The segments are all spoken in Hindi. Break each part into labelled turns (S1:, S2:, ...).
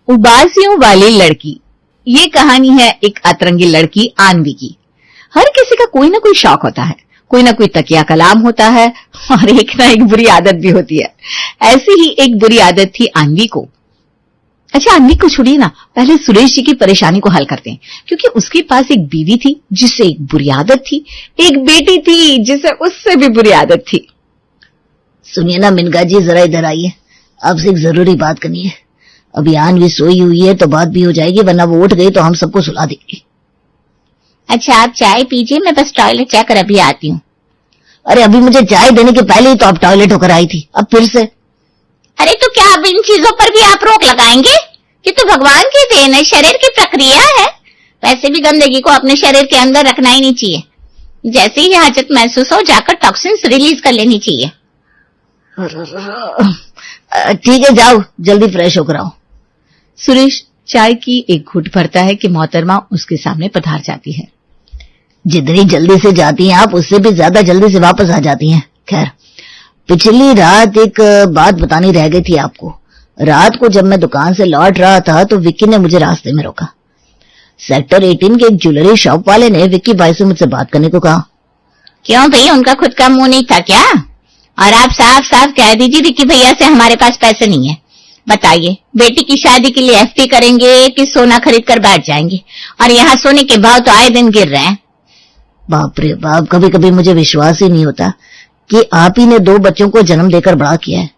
S1: उबासियों वाली लड़की। ये कहानी है एक अतरंगी लड़की आन्वी की। हर किसी का कोई ना कोई शौक होता है, कोई ना कोई तकिया कलाम होता है और एक ना एक बुरी आदत भी होती है। ऐसी ही एक बुरी आदत थी आन्वी को। अच्छा, आन्वी को छोड़िए ना, पहले सुरेश जी की परेशानी को हल करते हैं, क्योंकि उसके पास एक बीवी थी जिससे एक बुरी आदत थी, एक बेटी थी जिसे उससे भी बुरी आदत थी।
S2: सुनिए ना मिनका जी, जरा इधर आइए, आपसे एक जरूरी बात करनी है। अभी आन्वी सोई हुई है तो बात भी हो जाएगी, वरना वो उठ गई तो हम सबको सुला देंगे।
S3: अच्छा, आप चाय पीजिए, मैं बस टॉयलेट जाकर अभी आती हूँ।
S2: अरे अभी मुझे चाय देने के पहले ही तो आप टॉयलेट होकर आई थी, अब फिर से?
S3: अरे तो क्या अब इन चीजों पर भी आप रोक लगाएंगे? ये तो भगवान की देन है, शरीर की प्रक्रिया है। वैसे भी गंदगी को अपने शरीर के अंदर रखना ही नहीं चाहिए। जैसे ही हाजत महसूस हो जाकर टॉक्सिन्स रिलीज कर लेनी चाहिए।
S2: ठीक है, जाओ जल्दी फ्रेश होकर आओ।
S1: सुरेश चाय की एक घूंट भरता है कि मोहतरमा उसके सामने पधार जाती है।
S2: जितनी जल्दी से जाती हैं आप, उससे भी ज्यादा जल्दी से वापस आ जाती हैं। खैर, पिछली रात एक बात बतानी रह गई थी आपको। रात को जब मैं दुकान से लौट रहा था तो विक्की ने मुझे रास्ते में रोका। सेक्टर 18 के एक ज्वेलरी शॉप वाले ने विक्की भाई से मुझसे बात करने को कहा।
S3: क्यों भाई, उनका खुद का मुंह नहीं था क्या? और आप साफ साफ कह दीजिए विक्की भैया से हमारे पास पैसे नहीं है। बताइए, बेटी की शादी के लिए एफडी करेंगे कि सोना खरीद कर बैठ जाएंगे? और यहाँ सोने के भाव तो आए दिन गिर रहे हैं।
S2: बाप रे बाप, कभी कभी मुझे विश्वास ही नहीं होता कि आप ही ने 2 बच्चों को जन्म देकर बड़ा किया है।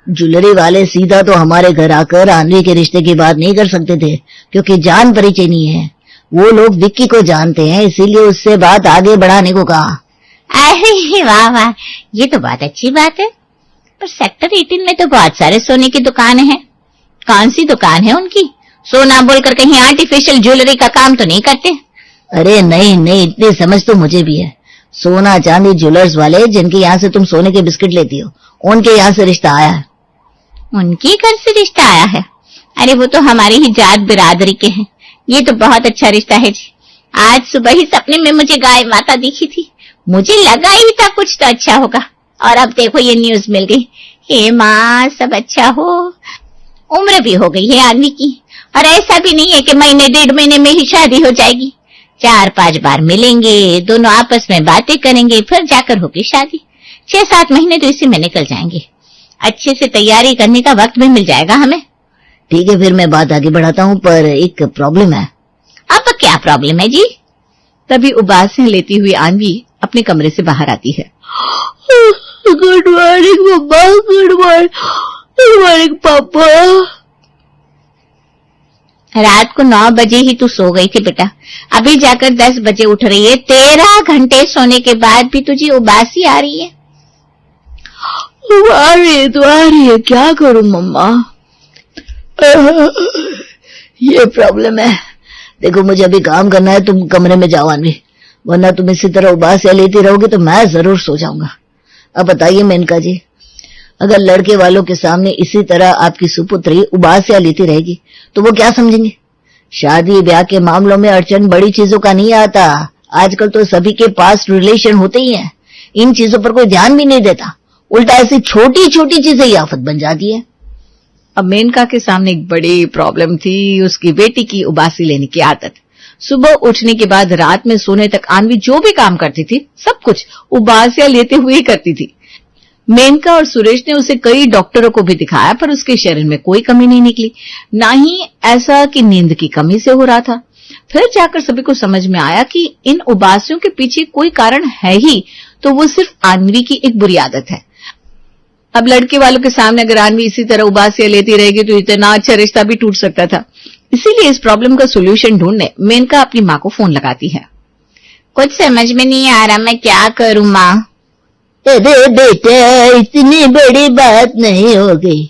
S2: ज्वेलरी वाले सीधा तो हमारे घर आकर आन्वी के रिश्ते की बात नहीं कर सकते थे, क्योंकि जान परिचय नहीं है। वो लोग विक्की को जानते हैं, इसीलिए उससे बात आगे बढ़ाने को कहा।
S3: अरे वाह वाह, ये तो बहुत अच्छी बात है। पर सेक्टर 18 में तो बहुत सारे सोने की दुकानें हैं। कौन सी दुकान है उनकी? सोना बोलकर कहीं आर्टिफिशियल ज्वेलरी का काम तो नहीं करते?
S2: अरे नहीं नहीं, इतनी समझ तो मुझे भी है। सोना चांदी ज्वेलर्स वाले जिनके यहाँ से तुम सोने के बिस्किट लेती हो, उनके यहाँ से रिश्ता आया है।
S3: उनके घर से रिश्ता आया है? अरे वो तो हमारी ही जात बिरादरी के हैं। ये तो बहुत अच्छा रिश्ता है जी। आज सुबह ही सपने में मुझे गाय माता दिखी थी। मुझे लगा ही था कुछ तो अच्छा होगा, और अब देखो ये न्यूज मिल गई। हे माँ, सब अच्छा हो। उम्र भी हो गई है आदमी की, और ऐसा भी नहीं है कि महीने 1.5 महीने में ही शादी हो जाएगी। 4-5 बार मिलेंगे, दोनों आपस में बातें करेंगे, फिर जाकर होगी शादी। 6-7 महीने तो इसी में निकल जाएंगे। अच्छे से तैयारी करने का वक्त भी मिल जाएगा हमें।
S2: ठीक है, फिर मैं बात आगे बढ़ाता हूँ, पर एक प्रॉब्लम है।
S3: अब क्या प्रॉब्लम है जी?
S1: तभी उबासियां लेती हुई आन्वी अपने कमरे से बाहर आती है।
S2: गुड मॉर्निंग मम्मा, गुड मॉर्निंग पापा।
S3: रात को 9 बजे ही तू सो गई थी बेटा, अभी जाकर 10 बजे उठ रही है। 13 घंटे सोने के बाद भी तुझे उबासी आ रही है।
S2: आ रही है, क्या करूं मम्मा? ये प्रॉब्लम है। देखो, मुझे अभी काम करना है, तुम कमरे में जाओ आन्वी, वरना तुम इसी तरह उबासियां लेती रहोगे तो मैं जरूर सो जाऊंगा। अब बताइए मेनका जी, अगर लड़के वालों के सामने इसी तरह आपकी सुपुत्री उबासियां लेती रहेगी तो वो क्या समझेंगे? शादी ब्याह के मामलों में अड़चन बड़ी चीजों का नहीं आता। आजकल तो सभी के पास रिलेशन होते ही हैं, इन चीजों पर कोई ध्यान भी नहीं देता। उल्टा ऐसी छोटी छोटी चीजें ही आफत बन जाती है।
S1: अब मेनका के सामने एक बड़ी प्रॉब्लम थी, उसकी बेटी की उबासी लेने की आदत। सुबह उठने के बाद रात में सोने तक आन्वी जो भी काम करती थी, सब कुछ उबासियां लेते हुए ही करती थी। मेनका और सुरेश ने उसे कई डॉक्टरों को भी दिखाया, पर उसके शरीर में कोई कमी नहीं निकली, ना ही ऐसा कि नींद की कमी से हो रहा था। फिर जाकर सभी को समझ में आया कि इन उबासियों के पीछे कोई कारण है ही, तो वो सिर्फ आन्वी की एक बुरी आदत है। अब लड़के वालों के सामने अगर आन्वी इसी तरह उबासियां लेती रहेगी तो इतना अच्छा रिश्ता भी टूट सकता था। इसीलिए इस प्रॉब्लम का सोल्यूशन ढूंढने मेनका अपनी माँ को फोन लगाती है।
S3: कुछ समझ में नहीं आ रहा, मैं क्या करूं माँ?
S2: अरे बेटा, इतनी बड़ी बात नहीं हो गई।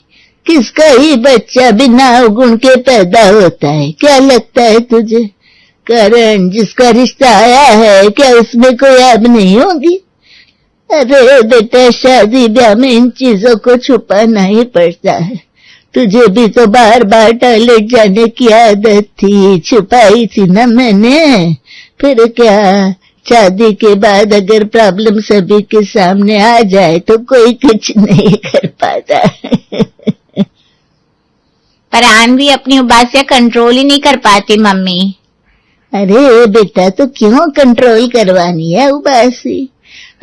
S2: किसका ही बच्चा बिना गुण के पैदा होता है? क्या लगता है तुझे? करण जिसका रिश्ता आया है, क्या उसमें कोई अब नहीं होगी? अरे बेटा, शादी ब्याह में इन चीजों को छुपाना ही पड़ता है। तुझे भी तो बार बार टॉयलेट जाने की आदत थी, छुपाई थी ना मैंने। फिर क्या, शादी के बाद अगर प्रॉब्लम सभी के सामने आ जाए तो कोई कुछ नहीं कर पाता।
S3: पर आनवी अपनी उबासियां कंट्रोल ही नहीं कर पाती मम्मी।
S2: अरे बेटा, तो क्यों कंट्रोल करवानी है उबासी?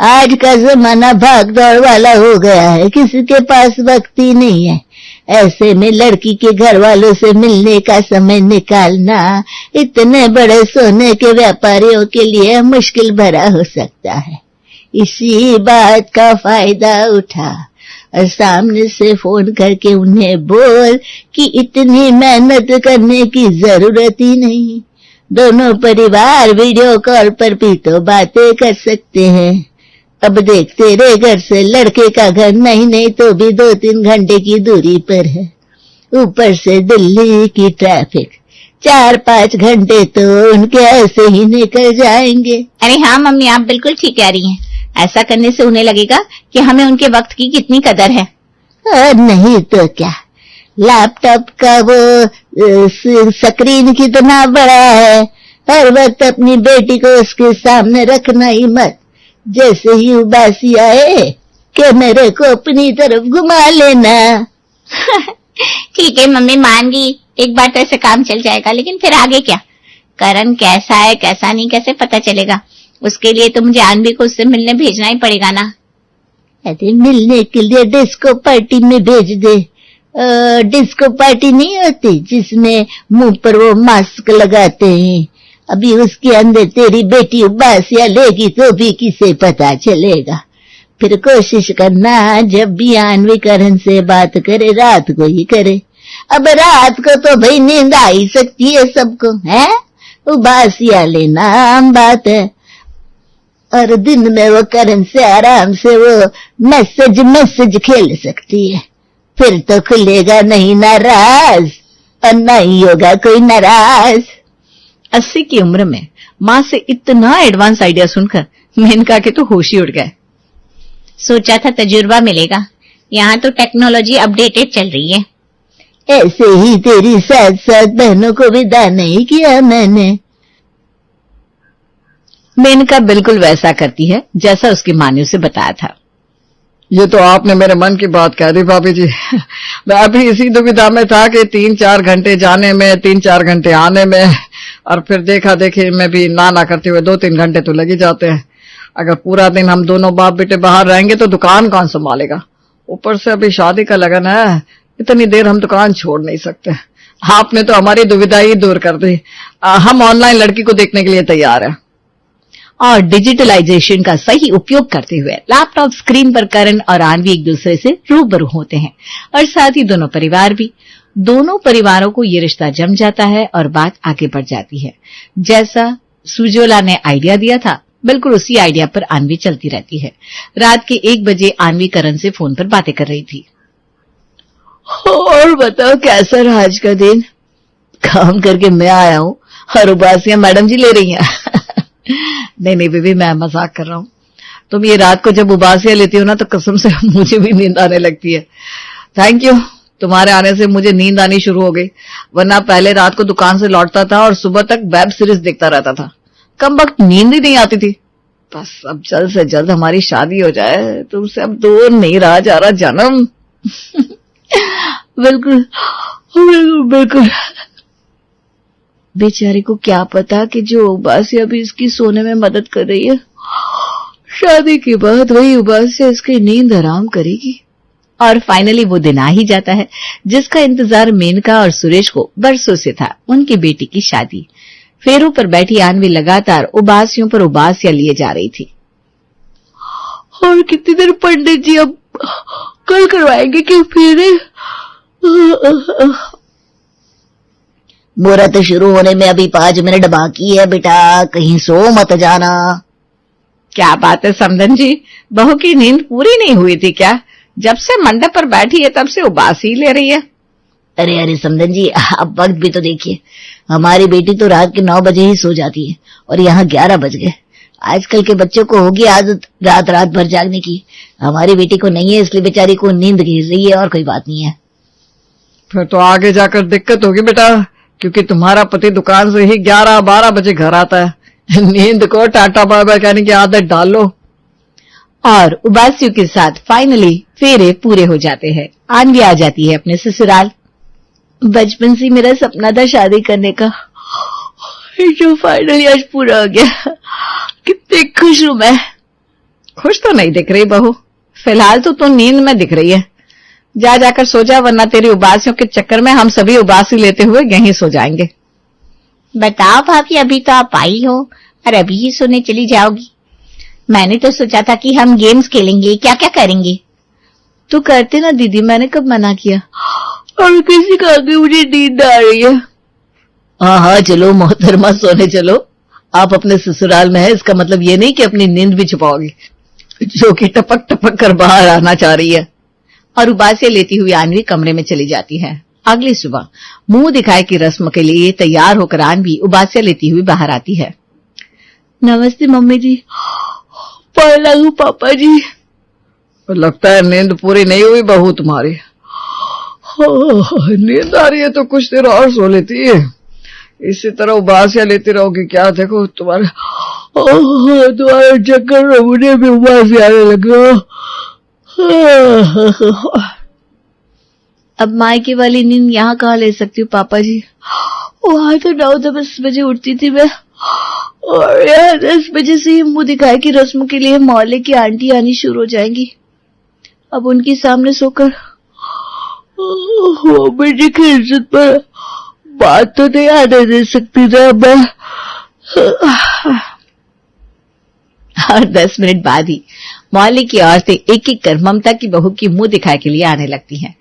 S2: आज का जमाना भाग दौड़ वाला हो गया है, किसी के पास वक्त ही नहीं है। ऐसे में लड़की के घर वालों से मिलने का समय निकालना इतने बड़े सोने के व्यापारियों के लिए मुश्किल भरा हो सकता है। इसी बात का फायदा उठा और सामने से फोन करके उन्हें बोल कि इतनी मेहनत करने की जरूरत ही नहीं। दोनों परिवार वीडियो कॉल पर भी तो बातें कर सकते हैं। अब देख, तेरे घर से लड़के का घर नहीं तो भी 2-3 घंटे की दूरी पर है। ऊपर से दिल्ली की ट्रैफिक, 4-5 घंटे तो उनके ऐसे ही निकल जाएंगे।
S3: अरे हाँ मम्मी, आप बिल्कुल ठीक कह रही हैं। ऐसा करने से उन्हें लगेगा कि हमें उनके वक्त की कितनी कदर है।
S2: और नहीं तो क्या, लैपटॉप का वो स्क्रीन कितना बड़ा है, हर वक्त अपनी बेटी को उसके सामने रखना ही मत। जैसे ही उबासी आए कि मेरे को अपनी तरफ घुमा लेना।
S3: ठीक है मम्मी, मान गई। एक बार तो ऐसे काम चल जाएगा, लेकिन फिर आगे क्या? करण कैसा है कैसा नहीं कैसे पता चलेगा? उसके लिए तो मुझे आनवी को उससे मिलने भेजना ही पड़ेगा ना।
S2: अरे मिलने के लिए डिस्को पार्टी में भेज दे। डिस्को पार्टी नहीं होती जिसमें मुंह पर वो मास्क लगाते हैं, अभी उसके अंदर तेरी बेटी उबासियां लेगी तो भी किसे पता चलेगा। फिर कोशिश करना जब भी आनवी करण से बात करे रात को ही करे। अब रात को तो भाई नींद आ ही सकती है सबको, है? उबासियां लेना आम बात है। और दिन में वो करण से आराम से वो मैसेज खेल सकती है। फिर तो खुलेगा नहीं ना राज और नहीं होगा कोई नाराज।
S1: 80 की उम्र में माँ से इतना एडवांस आइडिया सुनकर मेनका के तो होश ही उड़ गए।
S3: सोचा था तजुर्बा मिलेगा, यहाँ तो टेक्नोलॉजी अपडेटेड चल रही है।
S2: ऐसे ही तेरी साथ साथ बहनों को विदा नहीं किया मैंने।
S1: मेनका बिल्कुल वैसा करती है जैसा उसकी माँ ने उसे बताया था।
S4: ये तो आपने मेरे मन की बात कह दी भाभी जी। मैं अभी इसी दुविधा में था कि 3-4 घंटे जाने में, 3-4 घंटे आने में, और फिर देखा देखी में भी ना करते हुए 2-3 घंटे तो लग ही जाते हैं। अगर पूरा दिन हम दोनों बाप बेटे बाहर रहेंगे तो दुकान कौन संभालेगा? ऊपर से अभी शादी का लगन है, इतनी देर हम दुकान छोड़ नहीं सकते। आपने तो हमारी दुविधा ही दूर कर दी। हम ऑनलाइन लड़की को देखने के लिए तैयार हैं।
S1: और डिजिटलाइजेशन का सही उपयोग करते हुए लैपटॉप स्क्रीन पर करण और आनवी एक दूसरे से रूबरू होते हैं और साथ ही दोनों परिवार भी। दोनों परिवारों को ये रिश्ता जम जाता है और बात आगे बढ़ जाती है। जैसा सुजोला ने आइडिया दिया था, बिल्कुल उसी आइडिया पर आनवी चलती रहती है। रात के 1 बजे आनवी करण से फोन पर बातें कर रही थी।
S2: और बताओ कैसा रहा आज का दिन? काम करके मैं आया हूँ और उबासियां मैडम जी ले रही हैं।
S1: नहीं बेबी, मैं मजाक कर रहा हूँ। तुम ये रात को जब उबासियां लेती हो ना तो कसम से मुझे भी नींद आने लगती है। थैंक यू, तुम्हारे आने से मुझे नींद आनी शुरू हो गई, वरना पहले रात को दुकान से लौटता था और सुबह तक वेब सीरीज देखता रहता था। कम वक्त नींद ही नहीं आती थी। बस अब जल्द से जल्द हमारी शादी हो जाए, तुमसे अब दूर नहीं रहा जा रहा जन्म।
S2: बिल्कुल बिल्कुल बिल्कुल। बेचारी को क्या पता कि जो उबासिया भी इसकी सोने में मदद कर रही है, शादी के बाद वही उबासिया इसकी नींद हराम करेगी।
S1: और फाइनली वो दिन आ ही जाता है जिसका इंतजार मेनका और सुरेश को बरसों से था, उनकी बेटी की शादी। फेरों पर बैठी आनवी लगातार उबासियों पर उबासियां लिए जा रही थी।
S2: और कितनी देर पंडित जी, अब कल करवाएंगे कि फिर? मोरा तो शुरू होने में अभी 5 मिनट बाकी है बेटा, कहीं सो मत जाना।
S1: क्या बात है समधन जी, बहू की नींद पूरी नहीं हुई थी क्या? जब से मंडप पर बैठी है तब से उबासी ले रही है।
S2: अरे समधन जी, अब वक्त भी तो देखिए। हमारी बेटी तो रात के 9 बजे ही सो जाती है और यहाँ 11 बज गए। आजकल के बच्चों को होगी आदत रात भर जागने की, हमारी बेटी को नहीं है, इसलिए बेचारी को नींद घिर रही है और कोई बात नहीं है।
S4: फिर तो आगे जाकर दिक्कत होगी बेटा, क्योंकि तुम्हारा पति दुकान से ही 11-12 बजे घर आता है। नींद को टाटा बाय बाय कहने की आदत डाल लो।
S1: और उबासियों के साथ फाइनली फेरे पूरे हो जाते हैं। आनवी आ जाती है अपने ससुराल।
S2: बचपन से मेरा सपना था शादी करने का, जो फाइनली आज पूरा हो गया। कितनी खुश हूं मैं।
S4: खुश तो नहीं दिख रही बहू, फिलहाल तो तू नींद में दिख रही है। जा जाकर सो जा, वरना तेरी उबासियों के चक्कर में हम सभी उबासी लेते हुए यहीं सो जाएंगे।
S3: बताओ भाभी, अभी तो आप आई हो और अभी ही सोने चली जाओगी? मैंने तो सोचा था कि हम गेम्स खेलेंगे, क्या क्या करेंगे।
S2: तो करते ना दीदी, मैंने कब मना किया। और किसी का आगे मुझे नींद आ रही है। हाँ, चलो मोहतरमा, सोने चलो। आप अपने ससुराल में है, इसका मतलब ये नहीं कि अपनी नींद भी छुपाओगी, जो कि टपक टपक कर बाहर आना चाह रही है।
S1: और उबासियां लेती हुई आन्वी कमरे में चली जाती है। अगली सुबह मुंह दिखाए की रस्म के लिए तैयार होकर आन्वी उबासियां लेती हुई बाहर आती है।
S2: नमस्ते मम्मी जी। पाए लागू पापा जी।
S4: लगता है नींद पूरी नहीं हुई बहू तुम्हारी। नींद आ रही है तो कुछ देर और सो लेती है। इसी तरह उबासियां लेती रहोगी क्या? देखो तुम्हारे चक्कर में मुझे भी उबासी आने लगा।
S2: अब मायके वाली नींद यहाँ कहाँ ले सकती हूँ पापा जी? वहां तो 9-10 बजे उठती थी मैं, और यहाँ 10 बजे से ही मुंह दिखाए की रस्म के लिए मोहल्ले की आंटी आनी शुरू हो जाएंगी। अब उनके सामने सोकर बेटी की इज्जत पर बात तो नहीं आने दे सकती था मैं।
S1: और 10 मिनट बाद ही मोहल्ले की औरतें एक एक कर ममता की बहू की मुंह दिखाए के लिए आने लगती हैं।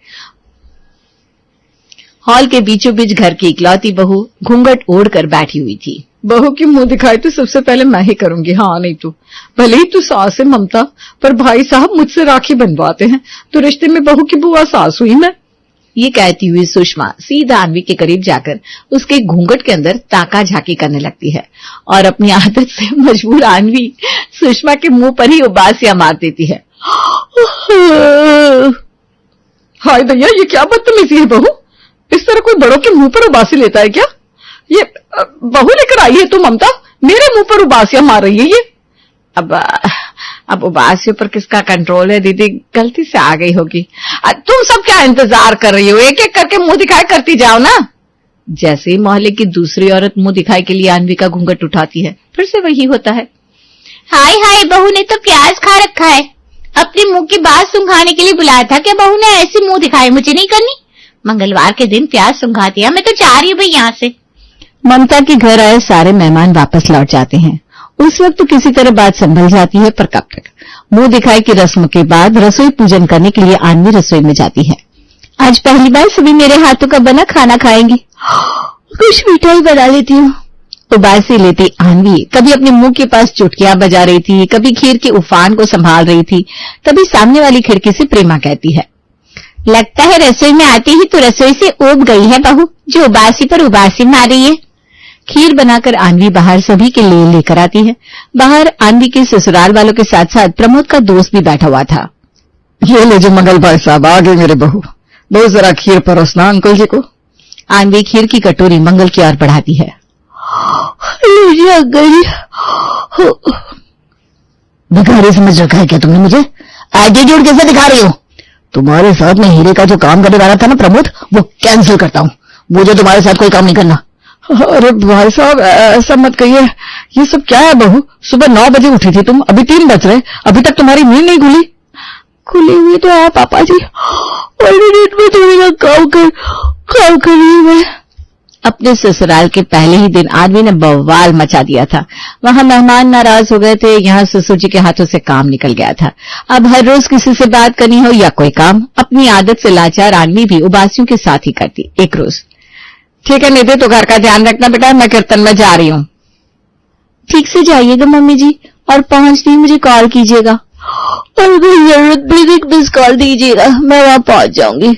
S1: हॉल के बीचों बीच घर की इकलौती बहू घूंघट ओढ़कर बैठी हुई थी।
S4: बहू की मुंह दिखाई तो सबसे पहले मैं ही करूंगी। हाँ, नहीं तो भले ही तू सास है ममता, पर भाई साहब मुझसे राखी बनवाते हैं तो रिश्ते में बहू की बुआ सास हुई मैं।
S1: ये कहती हुई सुषमा सीधा आन्वी के करीब जाकर उसके घूंघट के अंदर ताका झाकी करने लगती है और अपनी आदत से मजबूर आन्वी सुषमा के मुंह पर ही उबासियां मार देती है।
S4: हाय भैया, ये क्या बदतमीजी है बहू? इस तरह कोई बड़ों के मुंह पर उबासी लेता है क्या? ये बहू लेकर आई है तू ममता, मेरे मुंह पर उबासियां मार रही है ये।
S1: अब उबासियों पर किसका कंट्रोल है दीदी, गलती से आ गई होगी। तुम सब क्या इंतजार कर रही हो? एक एक करके मुंह दिखाई करती जाओ ना। जैसे ही मोहल्ले की दूसरी औरत मुंह दिखाई के लिए आन्वी का घूंघट उठाती है, फिर से वही होता है।
S3: हाय हाय, बहू ने तो प्याज खा रखा है। अपने मुंह की बात सुंघाने के लिए बुलाया था क्या बहू ने? ऐसी मुंह दिखाई मुझे नहीं करनी। मंगलवार के दिन प्याज सुंघाती है, मैं तो चाह रही हूँ भाई यहाँ से।
S1: ममता के घर आए सारे मेहमान वापस लौट जाते हैं। उस वक्त तो किसी तरह बात संभल जाती है, पर कब तक। मुंह दिखाई की रस्म के बाद रसोई पूजन करने के लिए आन्वी रसोई में जाती है।
S2: आज पहली बार सभी मेरे हाथों का बना खाना खाएंगी। कुछ मिठाई बना लेती हूँ।
S1: उबासी लेती आन्वी कभी अपने मुंह के पास चुटकियां बजा रही थी, कभी खीर के उफान को संभाल रही थी, कभी सामने वाली खिड़की से प्रेमा कहती है,
S3: लगता है रसोई में आती ही तो रसोई से ऊब गई है बहू, जो उबासी पर उबासी मार रही है।
S1: खीर बनाकर आन्वी बाहर सभी के लिए लेकर आती है। बाहर आन्वी के ससुराल वालों के साथ साथ प्रमोद का दोस्त भी बैठा हुआ था।
S4: ये ले जो मंगल भाई साहब, आ गए मेरे बहू। बहुत जरा खीर परोसना अंकल जी को।
S1: आन्वी खीर की कटोरी मंगल की ओर बढ़ाती है।
S2: भिखारी समझ रखा है क्या तुमने मुझे? एटीट्यूड कैसे दिखा रही हो? तुम्हारे साथ में हीरे का जो काम करने वाला था ना प्रमोद, वो कैंसिल करता हूँ। मुझे तुम्हारे साथ कोई काम नहीं करना।
S4: अरे भाई साहब, ऐसा मत कहिए। ये सब क्या है बहू? सुबह 9 बजे उठी थी तुम, अभी 3 बज रहे, अभी तक तुम्हारी नींद नहीं खुली?
S2: खुली हुई तो है पापा जी, काम कर रही हूँ मैं।
S1: अपने ससुराल के पहले ही दिन आदमी ने बवाल मचा दिया था। वहां मेहमान नाराज हो गए थे, यहाँ ससुर जी के हाथों से काम निकल गया था। अब हर रोज किसी से बात करनी हो या कोई काम, अपनी आदत से लाचार आदमी भी उबासियों के साथ ही करती। एक रोज,
S4: ठीक है निधि, तो घर का ध्यान रखना बेटा, मैं कीर्तन में जा रही हूँ।
S2: ठीक से जाइएगा मम्मी जी, और पहुंचते ही मुझे कॉल कीजिएगा, और कोई जरूरत भी मिस कॉल दीजिएगा, मैं वहां पहुंच जाऊंगी।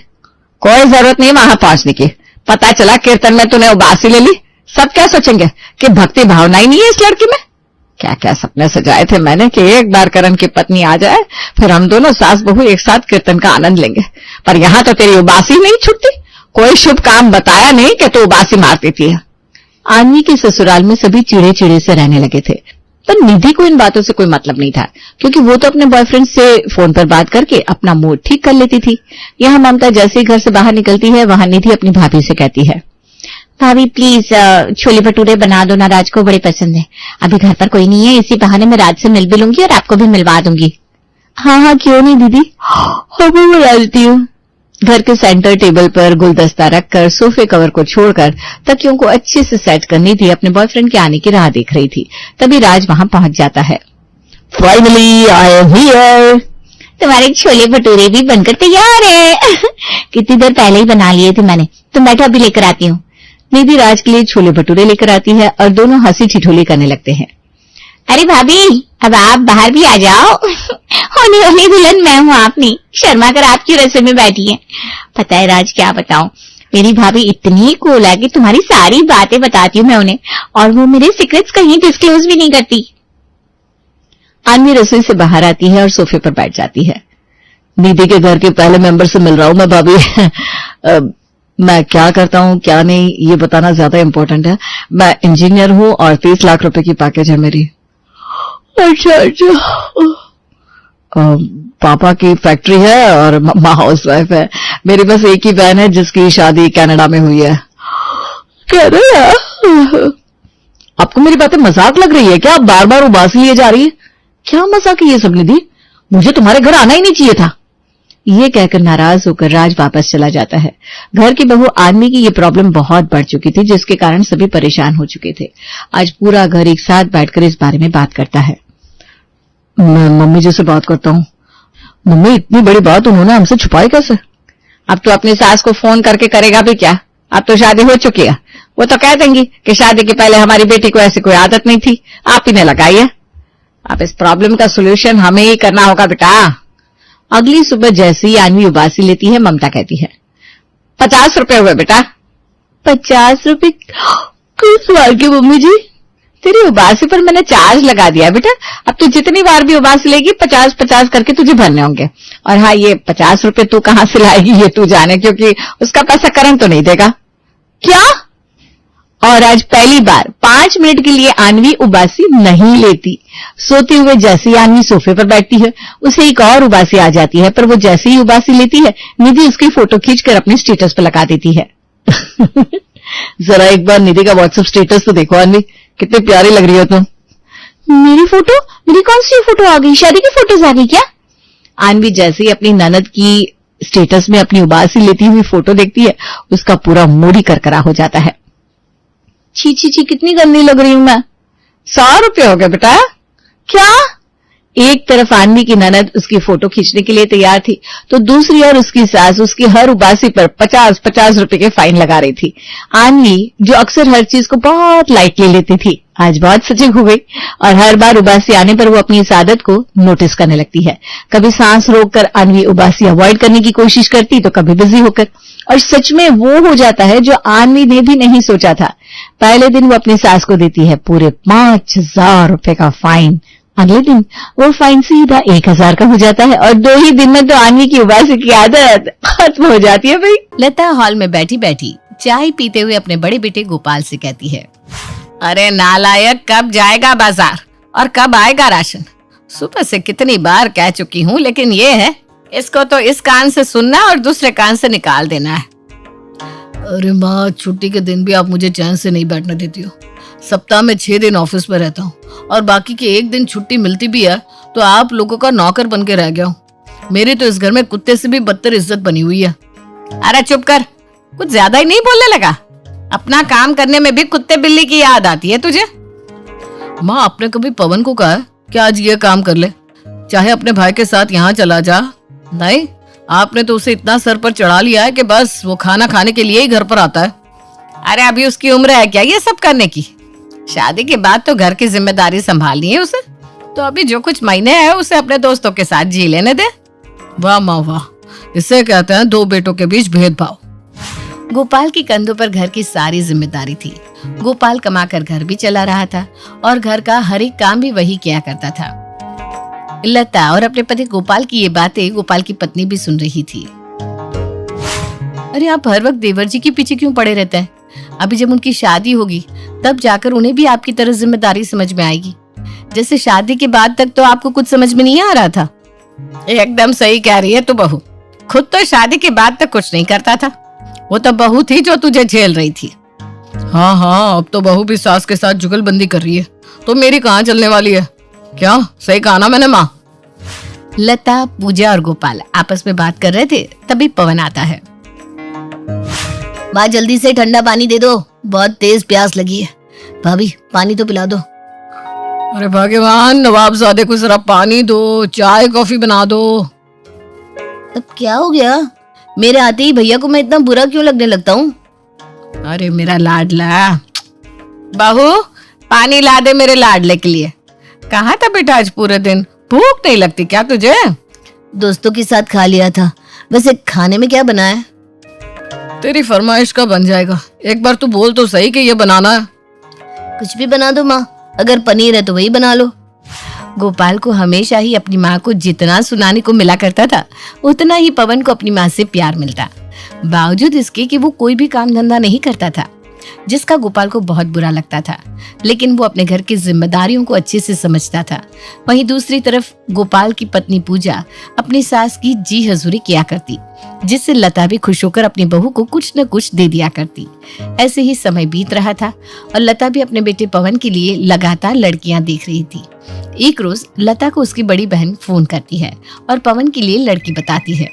S4: कोई जरूरत नहीं वहां पहुंचने की। पता चला कीर्तन में तूने उबासी ले ली, सब क्या सोचेंगे कि भक्ति भावना ही नहीं है इस लड़की में। क्या क्या सपने सजाए थे मैंने कि एक बार करण की पत्नी आ जाए, फिर हम दोनों सास बहू एक साथ कीर्तन का आनंद लेंगे। पर यहाँ तो तेरी उबासी नहीं छूटती। कोई शुभ काम बताया नहीं कि तू उबासी मारती थी।
S1: आन्वी के ससुराल में सभी चिड़े चिड़े से रहने लगे थे। पर निधि को इन बातों से कोई मतलब नहीं था, क्योंकि वो तो अपने बॉयफ्रेंड से फोन पर बात करके अपना मूड ठीक कर लेती थी। यहाँ ममता जैसे ही घर से बाहर निकलती है, वहां निधि अपनी भाभी से कहती है,
S3: भाभी प्लीज छोले भटूरे बना दो ना, राज को बड़े पसंद है। अभी घर पर कोई नहीं है, इसी बहाने मैं राज से मिल भी लूंगी और आपको भी मिलवा दूंगी।
S1: हाँ हाँ क्यों नहीं दीदी, मैं बना देती हूँ। घर के सेंटर टेबल पर गुलदस्ता रखकर सोफे कवर को छोड़कर तकियों को अच्छे से सेट कर निधि अपने बॉयफ्रेंड के आने की राह देख रही थी। तभी राज वहां पहुंच जाता है।
S2: Finally I am here.
S3: तुम्हारे छोले भटूरे भी बनकर तैयार है। कितनी देर पहले ही बना लिए थे मैंने, तुम बैठो अभी लेकर आती हूँ।
S1: निधि राज के लिए छोले भटूरे लेकर आती है और दोनों हंसी ठिठोली करने लगते हैं।
S3: अरे भाभी अब आप बाहर भी आ जाओ। होने वाली दुल्हन मैं हूँ, आप नहीं। शर्मा कर आपकी रसोई में बैठी है। पता है राज क्या बताऊं, मेरी भाभी इतनी कूल है कि तुम्हारी सारी बातें बताती हूँ मैं उन्हें, और वो मेरे सीक्रेट्स कहीं डिस्क्लोज भी नहीं करती।
S1: अन्वी रसोई से बाहर आती है और सोफे पर बैठ जाती है। निधि के घर के पहले मेंबर से मिल रहा हूं मैं भाभी। मैं क्या करता हूँ क्या नहीं ये बताना ज्यादा इम्पोर्टेंट है। मैं इंजीनियर हूँ और 30 लाख रुपए की पैकेज है मेरी। अच्छा। पापा की फैक्ट्री है और माँ हाउस वाइफ है। मेरी बस एक ही बहन है जिसकी शादी कनाडा में हुई है। कनाडा? आपको मेरी बातें मजाक लग रही है क्या? आप बार बार उबासी लिए जा रही है। क्या मजाक है ये सब निधि, मुझे तुम्हारे घर आना ही नहीं चाहिए था। ये कहकर नाराज होकर राज वापस चला जाता है। घर की बहू आदमी की ये प्रॉब्लम बहुत बढ़ चुकी थी, जिसके कारण सभी परेशान हो चुके थे। आज पूरा घर एक साथ बैठकर इस बारे में बात करता है। मैं मम्मी जी से बात करता हूँ। मम्मी इतनी बड़ी बात उन्होंने हमसे छुपाई कैसे? अब तो अपनी सास को फोन करके करेगा भी क्या, अब तो शादी हो चुकी है। वो तो कह देंगी कि शादी के पहले हमारी बेटी को ऐसी कोई आदत नहीं थी, आप ही ने लगाई है। अब इस प्रॉब्लम का सोल्यूशन हमें ही करना होगा बेटा। अगली सुबह जैसे ही आनवी उबासी लेती है, ममता कहती है, 50 रुपए हुए बेटा। 50 रुपए किस बार की मम्मी जी? तेरी उबासी पर मैंने चार्ज लगा दिया बेटा। अब तू जितनी बार भी उबासी लेगी 50-50 करके तुझे भरने होंगे। और हाँ, ये 50 रुपए तू कहाँ से लाएगी ये तू जाने, क्योंकि उसका पैसा करण तो नहीं देगा। क्या? और आज पहली बार 5 मिनट के लिए आनवी उबासी नहीं लेती। सोते हुए जैसे ही आनवी सोफे पर बैठती है, उसे एक और उबासी आ जाती है, पर वो जैसे ही उबासी लेती है, निधि उसकी फोटो खींचकर अपने स्टेटस पर लगा देती है। जरा एक बार निधि का व्हाट्सएप स्टेटस तो देखो आनवी, कितनी प्यारी लग रही हो तुम।
S3: मेरी फोटो? मेरी कौन सी फोटो आ गई? शादी की फोटोज आ गई क्या?
S1: आनवी जैसे ही अपनी ननद की स्टेटस में अपनी उबासी लेती हुई फोटो देखती है, उसका पूरा मूड ही करकरा हो जाता है। छी छी छी, कितनी गंदी लग रही हूं मैं। 100 रुपए हो गए बेटा। क्या? एक तरफ आनवी की ननद उसकी फोटो खींचने के लिए तैयार थी, तो दूसरी ओर उसकी सास उसकी हर उबासी पर 50-50 रुपए के फाइन लगा रही थी। आनवी, जो अक्सर हर चीज को बहुत लाइटली लेती थी, आज बहुत सजग हो गई और हर बार उबासी आने पर वो अपनी इस आदत को नोटिस करने लगती है। कभी सांस रोककर आनवी उबासी अवॉइड करने की कोशिश करती, तो कभी बिजी होकर। और सच में वो हो जाता है जो आनवी ने भी नहीं सोचा था। पहले दिन वो अपनी सास को देती है पूरे 5000 रुपए का फाइन। अगले दिन वो फाइन सीधा 1000 का हो जाता है और 2 ही दिन में तो आनवी की उबासी की आदत खत्म हो जाती है। भाई
S5: लता हॉल में बैठी बैठी चाय पीते हुए अपने बड़े बेटे गोपाल से कहती है, अरे नालायक, कब जाएगा बाजार और कब आएगा राशन? सुबह से कितनी बार कह चुकी हूँ, लेकिन ये है, इसको तो इस कान से सुनना और दूसरे कान से निकाल देना है।
S6: अरे माँ, छुट्टी के दिन भी आप मुझे चैन से नहीं बैठने देती हो। सप्ताह में 6 दिन ऑफिस में रहता हूँ और बाकी के 1 दिन छुट्टी मिलती भी है तो आप लोगों का नौकर बन के रह गया हूँ। मेरी तो इस घर में कुत्ते से भी बदतर इज्जत बनी हुई है।
S5: अरे चुप कर, कुछ ज्यादा ही नहीं बोलने लगा। अपना काम करने में भी कुत्ते बिल्ली की याद आती है तुझे।
S6: माँ, आपने कभी पवन को कहा कि आज ये काम कर ले, चाहे अपने भाई के साथ यहाँ चला जा? नहीं, आपने तो उसे इतना सर पर चढ़ा लिया है कि बस वो खाना खाने के लिए ही घर पर आता है।
S5: अरे अभी उसकी उम्र है क्या ये सब करने की? शादी के बाद तो घर की जिम्मेदारी संभालनी है उसे, तो अभी जो कुछ महीने हैं उसे अपने दोस्तों के साथ जी लेने दे।
S6: वाह माँ वाह, इसे कहते हैं 2 बेटों के बीच भेदभाव।
S5: गोपाल की कंधों पर घर की सारी जिम्मेदारी थी। गोपाल कमाकर घर भी चला रहा था और घर का हर एक काम भी वही किया करता था। लता और अपने पति गोपाल की ये बातें गोपाल की पत्नी भी सुन रही थी।
S6: अरे आप हर वक्त देवर जी के पीछे क्यों पड़े रहते हैं? अभी जब उनकी शादी होगी तब जाकर उन्हें भी आपकी तरह जिम्मेदारी समझ में आएगी।
S5: जैसे शादी के बाद तक तो आपको कुछ समझ में नहीं आ रहा था। एकदम सही कह रही है तू बहू, खुद तो शादी के बाद तक कुछ नहीं करता था, वो तो बहू थी जो तुझे झेल रही थी।
S6: हाँ हाँ, अब तो बहू भी सास के साथ जुगलबंदी कर रही है, तो मेरी कहाँ चलने वाली है। क्या सही कहा ना मैंने माँ?
S5: लता, पूजा और गोपाल आपस में बात कर रहे थे, तभी पवन आता है।
S2: माँ जल्दी से ठंडा पानी दे दो, बहुत तेज प्यास लगी है। भाभी पानी तो पिला दो।
S6: अरे भगवान, नवाबजादे को जरा पानी दो, चाय कॉफी बना दो।
S2: अब क्या हो गया? मेरे आते ही भैया को मैं इतना बुरा क्यों लगने लगता हूँ?
S5: अरे मेरा लाडला, बहू पानी ला दे मेरे लाडले के लिए। कहाँ था बेटा आज पूरे दिन? भूख नहीं लगती क्या तुझे?
S2: दोस्तों के साथ खा लिया था। वैसे खाने में क्या बना है?
S6: तेरी फरमाइश का बन जाएगा, एक बार तू बोल तो सही कि ये बनाना है।
S2: कुछ भी बना दो माँ, अगर पनीर है तो वही बना लो।
S5: गोपाल को हमेशा ही अपनी माँ को जितना सुनाने को मिला करता था, उतना ही पवन को अपनी माँ से प्यार मिलता, बावजूद इसके कि वो कोई भी काम धंधा नहीं करता था, जिसका गोपाल को बहुत बुरा लगता था। लेकिन वो अपने घर की जिम्मेदारियों को अच्छे से समझता था। वहीं दूसरी तरफ गोपाल की पत्नी पूजा अपनी सास की जी हजूरी किया करती, जिससे लता भी खुश होकर अपनी बहू को कुछ न कुछ दे दिया करती। ऐसे ही समय बीत रहा था और लता भी अपने बेटे पवन के लिए लगातार लड़कियां देख रही थी। एक रोज लता को उसकी बड़ी बहन फोन करती है और पवन के लिए लड़की बताती है।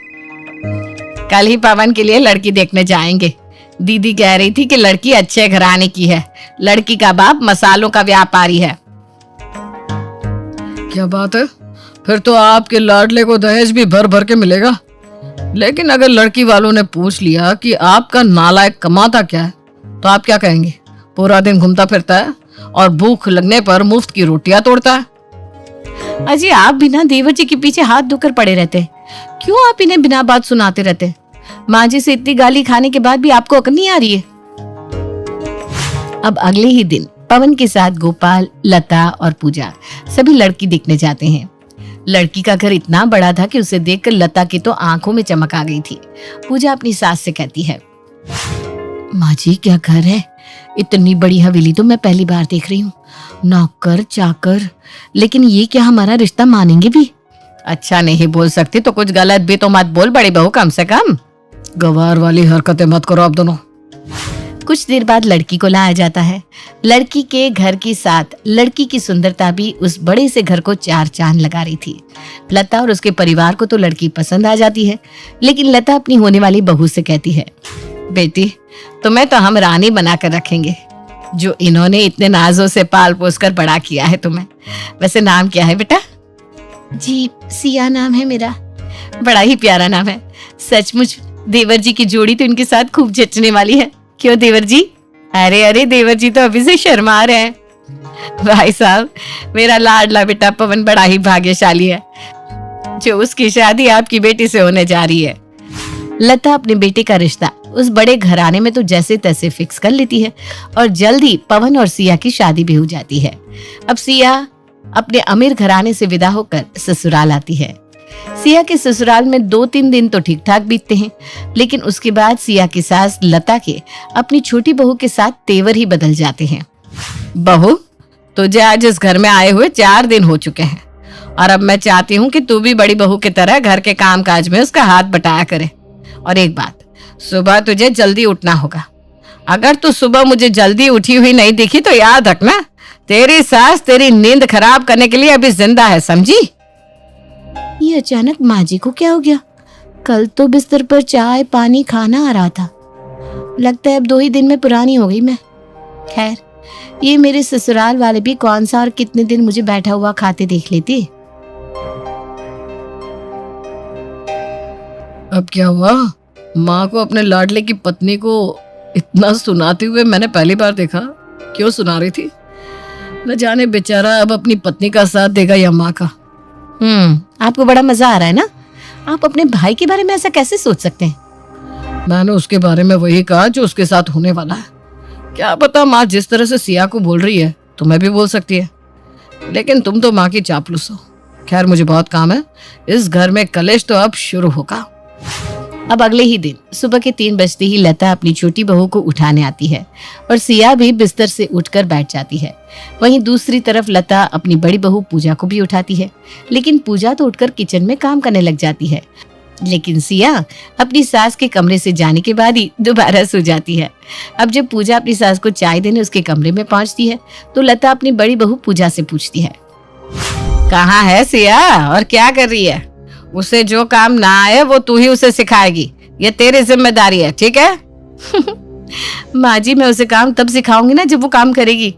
S5: कल ही पवन के लिए लड़की देखने जाएंगे। दीदी कह रही थी कि लड़की अच्छे घराने की है, लड़की का बाप मसालों का व्यापारी है।
S6: क्या बात है, फिर तो आपके लाडले को दहेज भी भर भर के मिलेगा। लेकिन अगर लड़की वालों ने पूछ लिया कि आपका नालायक कमाता क्या है, तो आप क्या कहेंगे? पूरा दिन घूमता फिरता है और भूख लगने पर मुफ्त की रोटियां तोड़ता है।
S5: अजी आप बिना देवर जी के पीछे हाथ धोकर पड़े रहते, क्यों आप इन्हें बिना बात सुनाते रहते? माँ जी से इतनी गाली खाने के बाद भी आपको अकल नहीं आ रही है? अब अगले ही दिन पवन के साथ गोपाल, लता और पूजा सभी लड़की देखने जाते हैं। लड़की का घर इतना बड़ा था कि उसे देखकर लता की तो आंखों में चमक आ गई थी। पूजा अपनी सास से कहती है, माँ जी क्या घर है, इतनी बड़ी हवेली तो मैं पहली बार देख रही हूँ। नौकर चाकर, लेकिन ये क्या हमारा रिश्ता मानेंगे भी? अच्छा नहीं बोल सकती तो कुछ गलत भी तो मत बोल बड़ी बहू, कम से कम
S6: गवार वाली हरकतें मत करो आप दोनों।
S5: कुछ देर बाद लड़की को लाया जाता है। लड़की के घर के साथ लड़की की सुंदरता भी उस बड़े से घर को चार चांद लगा रही थी। लता और उसके परिवार को तो लड़की पसंद आ जाती है, लेकिन लता अपनी होने वाली बहू से कहती है, बेटी तुम्हें तो हम रानी बनाकर रखेंगे, जो इन्होंने इतने नाजों से पाल पोस कर बड़ा किया है तुम्हें। वैसे नाम क्या है बेटा?
S2: जी सिया नाम है मेरा।
S5: बड़ा ही प्यारा नाम है। सचमुच देवर जी की जोड़ी तो इनके साथ खूब जचने वाली है, क्यों देवर जी? अरे अरे देवर जी तो अभी से शर्मा रहे हैं। भाई साहब मेरा लाडला बेटा पवन बड़ा ही भाग्यशाली है जो उसकी शादी आपकी बेटी से होने जा रही है। लता अपने बेटे का रिश्ता उस बड़े घराने में तो जैसे तैसे फिक्स कर लेती है और जल्दी पवन और सिया की शादी भी हो जाती है। अब सिया अपने अमीर घराने से विदा होकर ससुराल आती है। सिया के ससुराल में 2-3 दिन तो ठीक ठाक बीतते हैं, लेकिन उसके बाद सिया की सास लता के अपनी छोटी बहू के साथ तेवर ही बदल जाते हैं। बहू तुझे आज इस घर में आए हुए 4 दिन हो चुके हैं और अब मैं चाहती हूँ कि तू भी बड़ी बहू की तरह घर के काम काज में उसका हाथ बटाया करे। और एक बात, सुबह तुझे जल्दी उठना होगा। अगर तू सुबह मुझे जल्दी उठी हुई नहीं दिखी तो याद रखना तेरी सास तेरी नींद खराब करने के लिए अभी जिंदा है, समझी?
S2: ये अचानक माँ जी को क्या हो गया? कल तो बिस्तर पर चाय पानी खाना आ रहा था, लगता है अब 2 ही दिन में पुरानी हो गई मैं। खैर ये मेरे ससुराल वाले भी कौन सा और कितने दिन मुझे बैठा हुआ खाते देख लेते।
S6: अब क्या हुआ? माँ को अपने लाडले की पत्नी को इतना सुनाते हुए मैंने पहली बार देखा। क्यों सुना रही थी? न जाने बेचारा अब अपनी पत्नी का साथ देगा या माँ का।
S5: आपको बड़ा मजा आ रहा है ना? आप अपने भाई के बारे में ऐसा कैसे सोच सकते हैं?
S6: मैंने उसके बारे में वही कहा जो उसके साथ होने वाला है। क्या पता माँ जिस तरह से सिया को बोल रही है तुम्हें भी बोल सकती है, लेकिन तुम तो माँ की चापलूस हो। खैर मुझे बहुत काम है, इस घर में कलेश तो अब शुरू होगा।
S5: अब अगले ही दिन सुबह के 3 बजते ही लता अपनी छोटी बहू को उठाने आती है और सिया भी बिस्तर से उठकर बैठ जाती है। वहीं दूसरी तरफ लता अपनी बड़ी बहू पूजा को भी उठाती है, लेकिन पूजा तो उठकर किचन में काम करने लग जाती है। लेकिन सिया अपनी सास के कमरे से जाने के बाद ही दोबारा सो जाती है। अब जब पूजा अपनी सास को चाय देने उसके कमरे में पहुंचती है तो लता अपनी बड़ी बहू पूजा से पूछती है,
S6: कहाँ है सिया और क्या कर रही है? उसे जो काम ना आए वो तू ही उसे सिखाएगी, ये तेरी जिम्मेदारी है, ठीक है?
S5: माँ जी, मैं उसे काम तब सिखाऊंगी ना जब वो काम करेगी।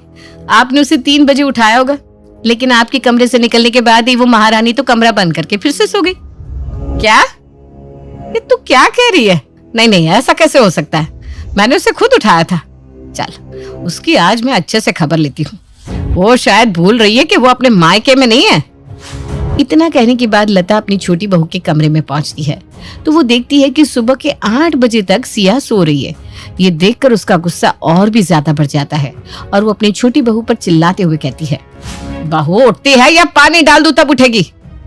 S5: आपने उसे 3 बजे उठाया होगा, लेकिन आपके कमरे से निकलने के बाद ही वो महारानी तो कमरा बंद करके फिर से सो गई।
S6: क्या? ये तू क्या कह रही है? नहीं नहीं, ऐसा कैसे हो सकता है? मैंने उसे खुद उठाया था। चल, उसकी आज मैं अच्छे से खबर लेती हूँ। वो शायद भूल रही है कि वो अपने मायके में नहीं है।
S5: इतना कहने के बाद लता अपनी छोटी बहू के कमरे में पहुंचती है तो वो देखती है कि सुबह के 8 बजे तक सिया सो रही है। ये देखकर उसका गुस्सा और भी ज्यादा बढ़ जाता है और वो अपनी छोटी बहू पर चिल्लाते हुए कहती है,
S6: बहू उठती है या पानी डाल दूं तब उठेगी?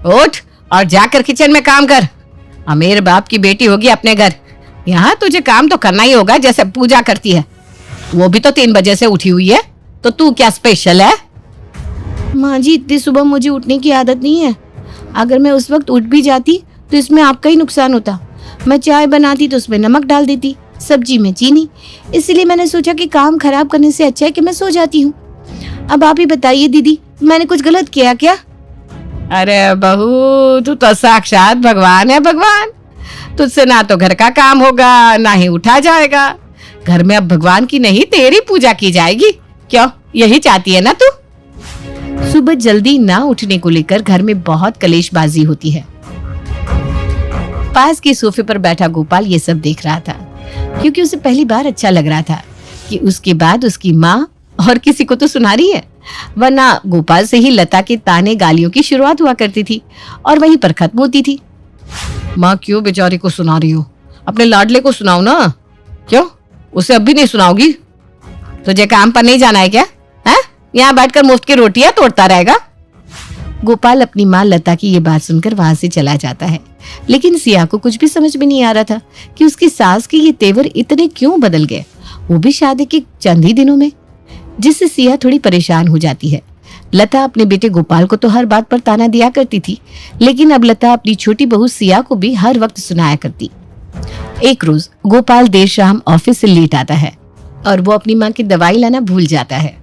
S6: उठ और जाकर किचन में काम कर। अमीर बाप की बेटी होगी अपने घर, यहाँ तुझे काम तो करना ही होगा जैसे पूजा करती है। वो भी तो 3 बजे से उठी हुई है, तो तू क्या स्पेशल है?
S5: माँ जी, इतनी सुबह मुझे उठने की आदत नहीं है। अगर मैं उस वक्त उठ भी जाती तो इसमें आपका ही नुकसान होता। मैं चाय बनाती तो उसमें नमक डाल देती, सब्जी में चीनी। इसलिए मैंने सोचा कि काम खराब करने से अच्छा है कि मैं सो जाती हूँ। अब आप ही बताइए दीदी, मैंने कुछ गलत किया क्या?
S6: अरे बहू, तू तो साक्षात भगवान है भगवान। तुझसे ना तो घर का काम होगा ना ही उठा जाएगा। घर में अब भगवान की नहीं तेरी पूजा की जाएगी। क्यों, यही चाहती है ना तू?
S5: सुबह जल्दी ना उठने को लेकर घर में बहुत कलेशबाजी होती है। पास के सोफे पर बैठा गोपाल ये सब देख रहा था, क्योंकि उसे पहली बार अच्छा लग रहा था कि उसके बाद उसकी माँ और किसी को तो सुना रही है, वरना गोपाल से ही लता के ताने गालियों की शुरुआत हुआ करती थी और वहीं पर खत्म होती थी।
S6: माँ, क्यों बेचारी को सुना रही हो? अपने लाडले को सुनाओ ना। क्यों, उसे अब भी नहीं सुनाओगी? तुझे काम पर नहीं जाना है क्या? यहाँ बैठकर मुफ्त की रोटियां तोड़ता रहेगा।
S5: गोपाल अपनी माँ लता की ये बात सुनकर वहां से चला जाता है, लेकिन सिया को कुछ भी समझ में नहीं आ रहा था कि उसकी सास के ये तेवर इतने क्यों बदल गए, वो भी शादी के चंद ही दिनों में, जिससे सिया थोड़ी परेशान हो जाती है। लता अपने बेटे गोपाल को तो हर बात पर ताना दिया करती थी, लेकिन अब लता अपनी छोटी बहू सिया को भी हर वक्त सुनाया करती। एक रोज गोपाल देर शाम ऑफिस से लेट आता है और वो अपनी माँ की दवाई लाना भूल जाता है।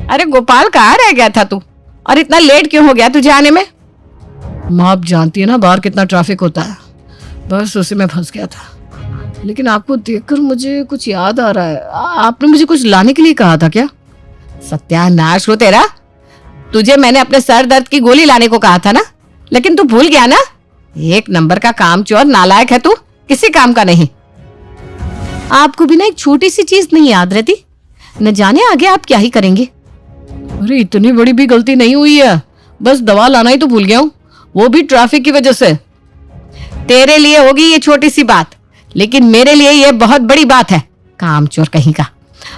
S6: अरे गोपाल, कहाँ रह गया था तू और इतना लेट क्यों हो गया तुझे आने में?
S4: माँ, आप जानती है ना बाहर कितना ट्रैफिक होता है, बस उसी में फंस गया था। लेकिन आपको देखकर मुझे कुछ याद आ रहा है, आपने मुझे कुछ लाने के लिए कहा था क्या?
S6: सत्यानाश हो तेरा। तुझे मैंने अपने सर दर्द की गोली लाने को कहा था ना, लेकिन तू भूल गया ना। 1 नंबर का कामचोर नालायक है तू, किसी काम का नहीं।
S5: आपको भी ना एक छोटी सी चीज नहीं याद रहती, न जाने आगे आप क्या ही करेंगे।
S4: अरे इतनी बड़ी भी गलती नहीं हुई है, बस दवा लाना ही तो भूल गया हूँ, वो भी ट्रैफिक की वजह से।
S6: तेरे लिए होगी ये छोटी सी बात, लेकिन मेरे लिए ये बहुत बड़ी बात है। कामचोर कहीं का।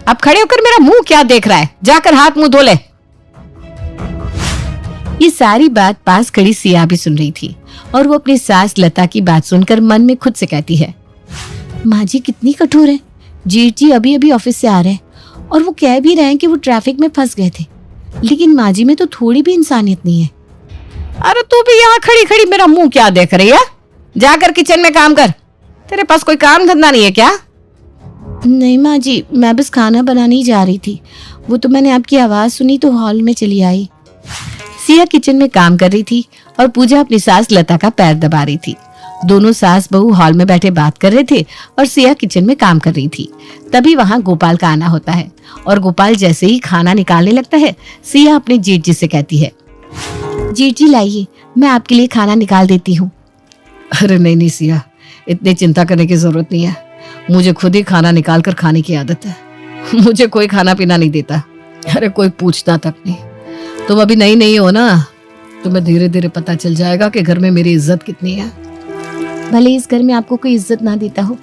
S6: अब खड़े होकर मेरा मुंह क्या देख रहा है? जाकर हाथ मुंह धो ले।
S5: ये सारी बात पास खड़ी सिया भी सुन रही थी और वो अपनी सास लता की बात सुनकर मन में खुद से कहती है, माँ जी कितनी कठोर है। जेठ जी अभी अभी ऑफिस से आ रहे हैं और वो कह भी रहे हैं कि वो ट्रैफिक में फंस गए थे, लेकिन माँ जी में तो थोड़ी भी इंसानियत नहीं है।
S6: अरे तू भी यहाँ खड़ी खड़ी मेरा मुंह क्या देख रही है? जाकर किचन में काम कर। तेरे पास कोई काम धंधा नहीं है क्या?
S5: नहीं माँ जी, मैं बस खाना बनाने ही जा रही थी, वो तो मैंने आपकी आवाज सुनी तो हॉल में चली आई। सिया किचन में काम कर रही थी और पूजा अपनी सास लता का पैर दबा रही थी। दोनों सास बहू हॉल में बैठे बात कर रहे थे और सिया किचन में काम कर रही थी। तभी वहां गोपाल का आना होता है और गोपाल जैसे ही खाना निकालने लगता है, सिया अपने जेठ जी से कहती है, जेठ जी लाइए, मैं आपके लिए खाना निकाल देती हूँ।
S4: अरे नहीं नहीं सिया, इतनी चिंता करने की जरूरत नहीं है, मुझे खुद ही खाना निकाल कर खाने की आदत है। मुझे कोई खाना पीना नहीं देता, अरे कोई पूछता तक नहीं। तुम अभी नई नहीं हो ना, तुम्हें धीरे धीरे पता चल जाएगा कि घर में मेरी इज्जत कितनी है।
S5: भले इस घर में आपको कोई इज्जत ना देता हो,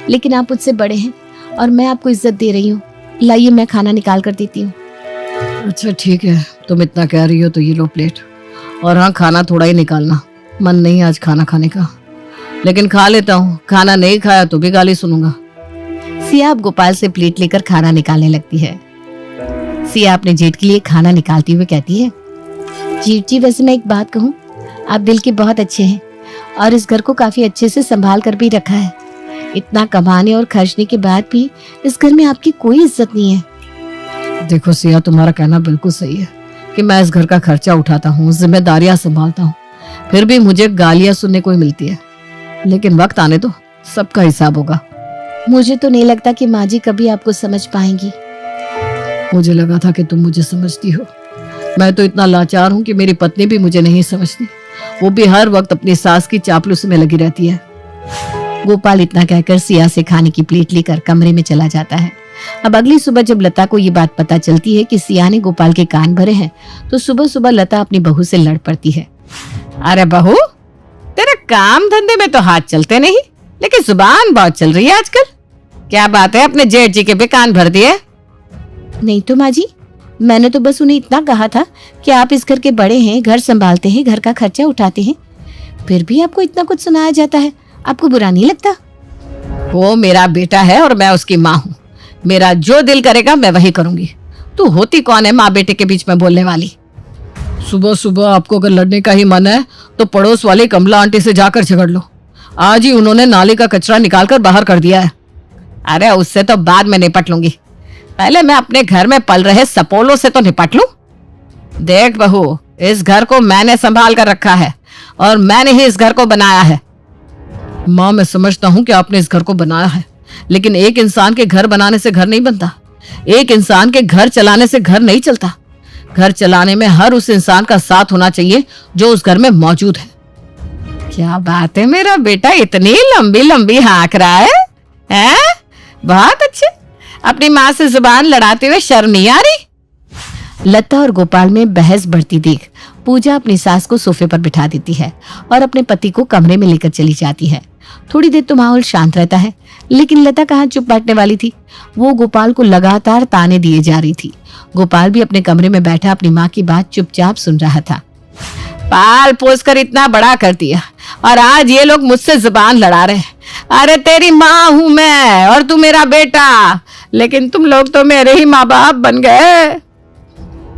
S5: लेकिन आप मुझसे बड़े हैं और मैं आपको इज्जत दे रही हूँ। लाइए, मैं खाना निकाल कर देती हूँ।
S4: अच्छा ठीक है, तुम इतना कह रही हो तो ये लो प्लेट। और हाँ, खाना थोड़ा ही निकालना, मन नहीं आज खाना खाने का।
S6: लेकिन खा लेता हूँ, खाना नहीं खाया तो भी गाली सुनूंगा।
S5: सिया अब गोपाल से प्लेट लेकर खाना निकालने लगती है। सिया अपने जेठ के लिए खाना निकालती हुए कहती है,
S3: जीव जी, वैसे मैं एक बात कहूँ, आप दिल के बहुत अच्छे हैं और इस घर को काफी अच्छे से संभाल कर भी रखा है। इतना कमाने और खर्चने के बाद भी इस घर में आपकी कोई इज्जत नहीं है।
S6: देखो सिया, तुम्हारा कहना बिल्कुल सही है कि मैं इस घर का खर्चा उठाता हूँ, जिम्मेदारियां संभालता हूँ, फिर भी मुझे गालियां सुनने को ही मिलती है। लेकिन वक्त आने दो, सबका हिसाब होगा।
S3: मुझे तो नहीं लगता कि माँ जी कभी आपको समझ पाएंगी।
S6: मुझे लगा था कि तुम मुझे समझती हो। मैं तो इतना लाचार हूँ कि मेरी पत्नी भी मुझे नहीं समझती। वो भी हर वक्त अपनी सास की चापलूसी में लगी रहती है।
S5: गोपाल इतना कहकर सिया से खाने की प्लेट लेकर कमरे में चला जाता है। अब अगली सुबह जब लता को ये बात पता चलती है कि सिया ने गोपाल के कान भरे हैं, तो सुबह सुबह लता अपनी बहू से लड़ पड़ती है।
S1: अरे बहू, तेरे काम धंधे में तो हाथ चलते नहीं, लेकिन जुबान बहुत चल रही है आजकल। क्या बात है, अपने जेठ जी के भी कान भर दिए?
S3: नहीं तो माँ जी, मैंने तो बस उन्हें इतना कहा था कि आप इस घर के बड़े हैं, घर संभालते हैं, घर का खर्चा उठाते हैं, फिर भी आपको इतना कुछ सुनाया जाता है। आपको बुरा नहीं लगता?
S1: वो मेरा बेटा है और मैं उसकी माँ हूँ। मेरा जो दिल करेगा मैं वही करूंगी। तू होती कौन है माँ बेटे के बीच में बोलने वाली?
S6: सुबह सुबह आपको अगर लड़ने का ही मन है तो पड़ोस वाली कमला आंटी से जाकर झगड़ लो। आज ही उन्होंने नाले का कचरा निकालकर बाहर कर दिया है।
S1: अरे उससे तो बाद में निपट लूंगी, पहले मैं अपने घर में पल रहे सपोलों से तो निपट लूं। देख बहू, इस घर को मैंने संभाल कर रखा है और मैंने ही इस घर को बनाया है।
S6: माँ, मैं समझता हूँ कि आपने इस घर को बनाया है, लेकिन एक इंसान के घर बनाने से घर नहीं बनता। एक इंसान के घर चलाने से घर नहीं चलता। घर चलाने में हर उस इंसान का साथ होना चाहिए जो उस घर में मौजूद है।
S1: क्या बात है, मेरा बेटा इतनी लंबी लंबी हाँक रहा है, हैं? बहुत अच्छे। अपनी माँ से जुबान लड़ाते हुए शर्म नहीं आ रही?
S5: लता और गोपाल में बहस बढ़ती देख पूजा अपनी सास को सोफे पर बिठा देती है और अपने पति को कमरे में लेकर चली जाती है। थोड़ी देर तो माहौल शांत रहता है, लेकिन लता कहाँ चुप बैठने वाली थी। वो गोपाल को लगातार ताने दिए जा रही थी। गोपाल भी अपने कमरे में बैठा अपनी माँ की बात चुपचाप सुन रहा था।
S1: पाल पोस कर इतना बड़ा कर दिया और आज ये लोग मुझसे जुबान लड़ा रहे हैं। अरे तेरी माँ हूं मैं और तू मेरा बेटा, लेकिन तुम लोग तो मेरे ही माँ बाप बन गए।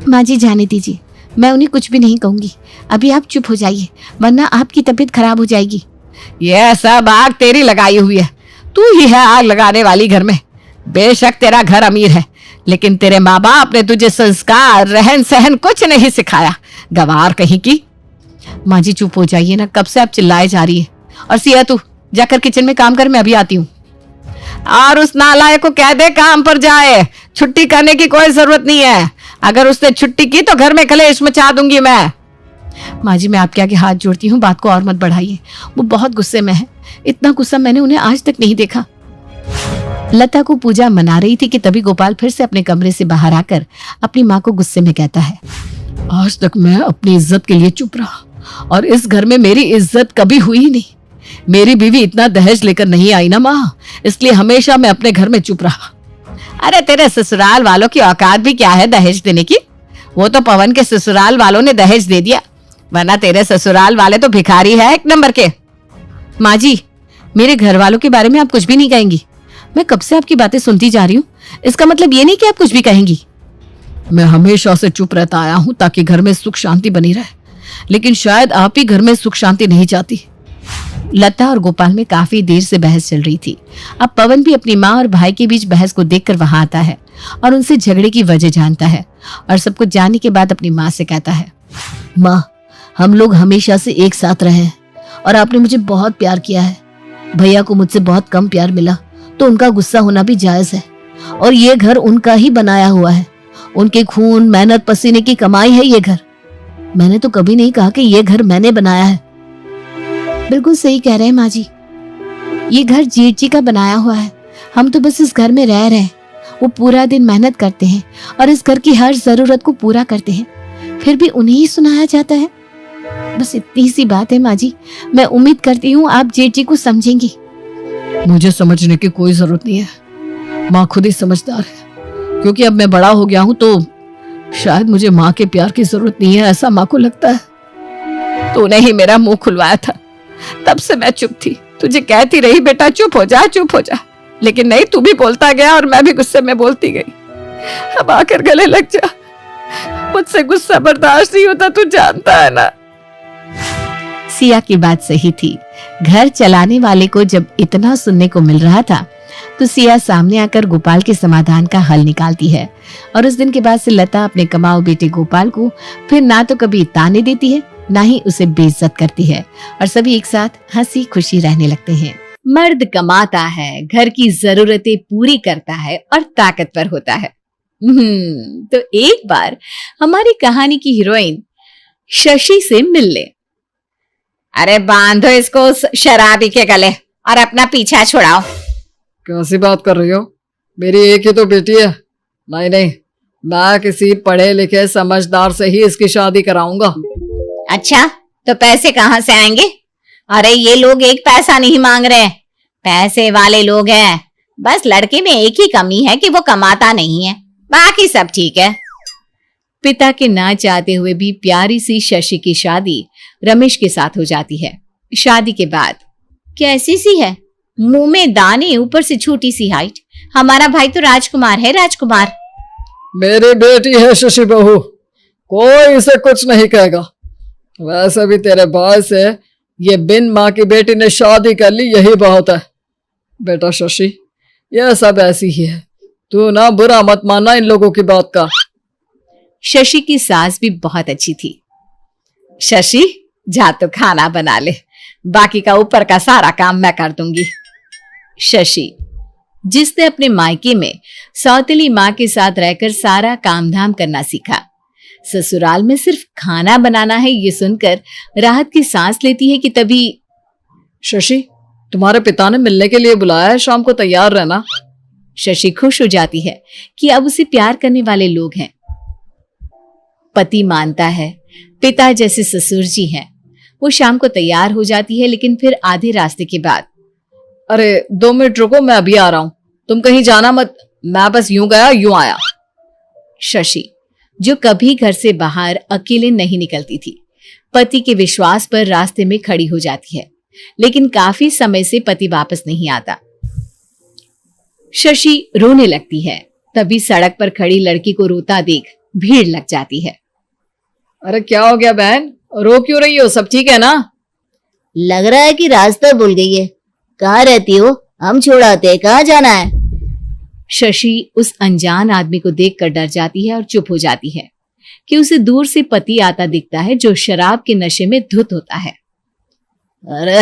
S3: माँ जी जाने दीजिए, मैं उन्हें कुछ भी नहीं कहूंगी। अभी आप चुप हो जाइए, वरना आपकी तबीयत खराब हो जाएगी।
S1: यह सब आग तेरी लगाई हुई है। तू ही है आग लगाने वाली घर में। बेशक तेरा घर अमीर है, लेकिन तेरे माँ बाप ने तुझे संस्कार, रहन सहन कुछ नहीं सिखाया। गवार कहीं की।
S5: माँ जी चुप हो जाइए ना, कब से आप चिल्लाए जा रही है। और सिया तू जाकर किचन में काम कर, मैं अभी आती हूँ।
S1: और उस नालायक को कह दे काम पर जाए, छुट्टी करने की कोई जरूरत नहीं है। अगर उसने छुट्टी की तो घर में कलेश मचा दूंगी मैं।
S5: माँ जी मैं आपके आगे हाथ जोड़ती हूँ, बात को और मत बढ़ाइए। वो बहुत गुस्से में है, इतना गुस्सा मैंने उन्हें आज तक नहीं देखा। लता को पूजा मना रही थी कि तभी गोपाल फिर से अपने कमरे से बाहर आकर अपनी माँ को गुस्से में कहता है,
S6: आज तक मैं अपनी इज्जत के लिए चुप रहा और इस घर में मेरी इज्जत कभी हुई ही नहीं। मेरी बीवी इतना दहेज लेकर नहीं आई ना माँ, इसलिए हमेशा मैं अपने घर में चुप रहा।
S1: अरे तेरे ससुराल वालों की औकात भी क्या है दहेज देने की? वो तो पवन के ससुराल वालों ने दहेज दे दिया, वरना तेरे ससुराल वाले तो भिखारी है एक नंबर के।
S5: माँ जी मेरे घर वालों के बारे में आप कुछ भी नहीं कहेंगी। मैं कब से आपकी बातें सुनती जा रही हूँ, इसका मतलब ये नहीं कि आप कुछ भी कहेंगी।
S6: मैं हमेशा से चुप रहता आया हूँ ताकि घर में सुख शांति बनी रहे, लेकिन शायद आप ही घर में सुख शांति नहीं चाहती।
S5: लता और गोपाल में काफी देर से बहस चल रही थी। अब पवन भी अपनी माँ और भाई के बीच बहस को देखकर वहां आता है और उनसे झगड़े की वजह जानता है और सब कुछ जानने के बाद अपनी माँ से कहता है,
S2: माँ हम लोग हमेशा से एक साथ रहे हैं और आपने मुझे बहुत प्यार किया है। भैया को मुझसे बहुत कम प्यार मिला तो उनका गुस्सा होना भी जायज है, और ये घर उनका ही बनाया हुआ है। उनके खून मेहनत पसीने की कमाई है ये घर। मैंने तो कभी नहीं कहा कि ये घर मैंने बनाया है।
S3: बिल्कुल सही कह रहे हैं माँ जी, ये घर जेठ जी का बनाया हुआ है। हम तो बस इस घर में रह रहे हैं। वो पूरा दिन मेहनत करते हैं और इस घर की हर जरूरत को पूरा करते हैं, फिर भी उन्हें ही सुनाया जाता है। बस इतनी सी बात है माँ जी, मैं उम्मीद करती हूँ आप जेठ जी को समझेंगी।
S6: मुझे समझने की कोई जरूरत नहीं है, माँ खुद ही समझदार है। क्योंकि अब मैं बड़ा हो गया हूँ तो शायद मुझे माँ के प्यार की जरूरत नहीं है, ऐसा माँ को लगता है।
S1: तूने ही मेरा मुंह खुलवाया था, तब से मैं चुप थी।
S5: तुझे कहती रही बेटा चुप हो जा चुप हो जा, लेकिन नहीं, तू भी बोलता गया और मैं भी गुस्से में बोलती गई। अब आकर गले लग जा, मुझसे गुस्सा बर्दाश्त नहीं होता, तू जानता है ना।
S1: सिया की बात सही थी। घर चलाने वाले को जब इतना सुनने को मिल रहा था तो सिया सामने आकर गोपाल के समाधान का हल निकालती है। और उस दिन के बाद से लता अपने कमाऊ बेटे गोपाल को फिर ना तो कभी ताने देती है, ना ही उसे बेइज्जत करती है, और सभी एक साथ हंसी खुशी रहने लगते हैं। मर्द कमाता है, घर की जरूरतें पूरी करता है और ताकतवर होता है। तो एक बार हमारी कहानी की हीरोइन शशि से मिल ले।
S3: अरे बांधो इसको उस शराबी के गले और अपना पीछा छुड़ाओ।
S4: कैसी बात कर रही हो? मेरी एक ही तो बेटी है। नहीं नहीं, मैं किसी पढ़े लिखे समझदार से ही इसकी शादी कराऊंगा।
S3: अच्छा, तो पैसे कहाँ से आएंगे? अरे ये लोग एक पैसा नहीं मांग रहे, पैसे वाले लोग हैं। बस लड़के में एक ही कमी है कि वो कमाता नहीं है, बाकी सब ठीक है।
S1: पिता के ना चाहते हुए भी प्यारी सी शशि की शादी रमेश के साथ हो जाती है। शादी के बाद
S3: कैसी सी है, मुंह में दाने, ऊपर से छोटी सी हाइट। हमारा भाई तो राजकुमार है, राजकुमार।
S4: मेरी बेटी है शशि बहू, कोई इसे कुछ नहीं कहेगा। वैसे भी तेरे भाई से ये बिन माँ की बेटी ने शादी कर ली, यही बहुत है। बेटा शशि, यह सब ऐसी ही है, तू ना बुरा मत मानना इन लोगों की बात का।
S1: शशि की सास भी बहुत अच्छी थी। शशि, जा तो खाना बना ले, बाकी का ऊपर का सारा काम मैं कर दूंगी। शशि, जिसने अपने मायके में सौतेली माँ के साथ रहकर सारा काम धाम करना सीखा, ससुराल में सिर्फ खाना बनाना है ये सुनकर राहत की सांस लेती है कि तभी
S4: शशि, तुम्हारे पिता ने मिलने के लिए बुलाया है, शाम को तैयार रहना।
S1: शशि खुश हो जाती है कि अब उसे प्यार करने वाले लोग हैं। पति मानता है, पिता जैसे ससुर जी हैं। वो शाम को तैयार हो जाती है, लेकिन फिर आधे रास्ते के बाद,
S4: अरे 2 मिनट रुको, मैं अभी आ रहा हूं, तुम कहीं जाना मत, मैं बस यूं गया यूं आया।
S1: शशि, जो कभी घर से बाहर अकेले नहीं निकलती थी, पति के विश्वास पर रास्ते में खड़ी हो जाती है, लेकिन काफी समय से पति वापस नहीं आता। शशि रोने लगती है, तभी सड़क पर खड़ी लड़की को रोता देख भीड़ लग जाती है।
S4: अरे क्या हो गया बहन, रो क्यों रही हो? सब ठीक है ना?
S2: लग रहा है कि रास्ता भूल गई है। कहाँ रहती हो? हम छोड़ाते हैं, कहाँ जाना है?
S1: शशि उस अनजान आदमी को देखकर डर जाती है और चुप हो जाती है कि उसे दूर से पति आता दिखता है जो शराब के नशे में धुत होता है।
S2: अरे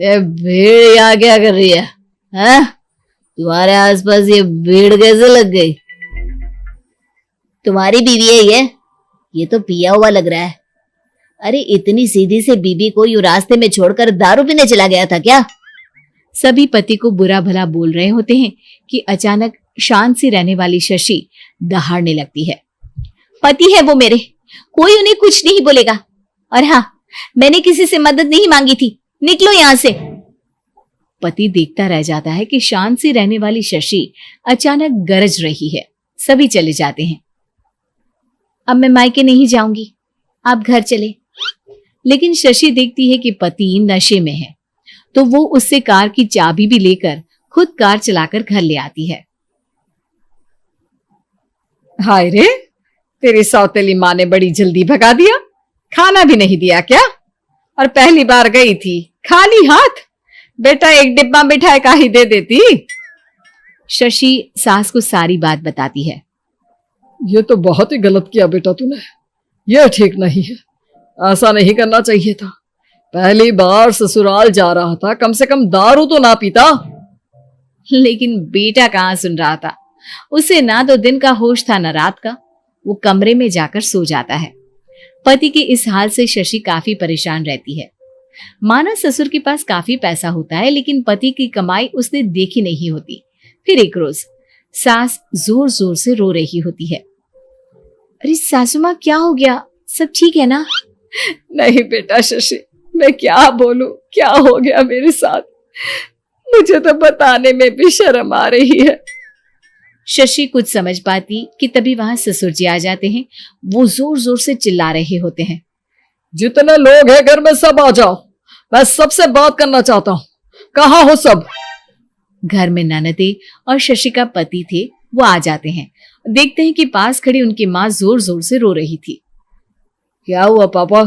S2: ये भीड़ यहाँ क्या कर रही है? हाँ? तुम्हारे आसपास ये भीड़ कैसे लग गई? तुम्हारी बीवी है ये तो पिया हुआ लग रहा है। अरे इतनी सीधी से बीबी को यूं रास्ते में छोड़कर दारू पीने चला गया था क्या?
S1: सभी पति को बुरा भला बोल रहे होते हैं कि अचानक शांत सी रहने वाली शशि दहाड़ने लगती है।
S3: पति है वो मेरे, कोई उन्हें कुछ नहीं बोलेगा। और हाँ, मैंने किसी से मदद नहीं मांगी थी, निकलो यहां से।
S1: पति देखता रह जाता है कि शांत सी रहने वाली शशि अचानक गरज रही है। सभी चले जाते हैं। अब मैं मायके नहीं जाऊंगी, आप घर चले। लेकिन शशि देखती है कि पति नशे में है, तो वो उससे कार की चाबी भी लेकर खुद कार चलाकर घर ले आती है।
S5: हाय रे, तेरी सौतेली माँ ने बड़ी जल्दी भगा दिया, खाना भी नहीं दिया क्या? और पहली बार गई थी खाली हाथ, बेटा एक डिब्बा मिठाई का ही दे देती।
S1: शशि सास को सारी बात बताती है।
S4: ये तो बहुत ही गलत किया बेटा तूने, ये ठीक नहीं है, ऐसा नहीं करना चाहिए था। पहली बार ससुराल जा रहा था, कम से कम दारू तो ना पीता।
S1: लेकिन बेटा कहाँ सुन रहा था, उसे ना तो दिन का होश था न रात का। वो कमरे में जाकर सो जाता है। पति के इस हाल से शशि काफी परेशान रहती है। माना ससुर के पास काफी पैसा होता है, लेकिन पति की कमाई उसने देखी नहीं होती। फिर एक रोज सास जोर जोर से रो रही होती है। अरे सासू माँ, क्या हो गया? सब ठीक है ना?
S5: नहीं बेटा शशि, मैं क्या बोलूं, क्या हो गया मेरे साथ, मुझे तो बताने में भी शर्म आ रही है।
S1: शशि कुछ समझ पाती कि तभी वहां ससुर जी आ जाते हैं। वो जोर जोर से चिल्ला रहे होते हैं।
S4: जितने लोग हैं घर में सब आ जाओ, मैं सबसे बात करना चाहता हूँ। कहाँ हो सब?
S1: घर में ननदे और शशि का पति थे, वो आ जाते हैं। देखते हैं कि पास खड़ी उनकी माँ जोर जोर से रो रही थी।
S4: क्या हुआ पापा,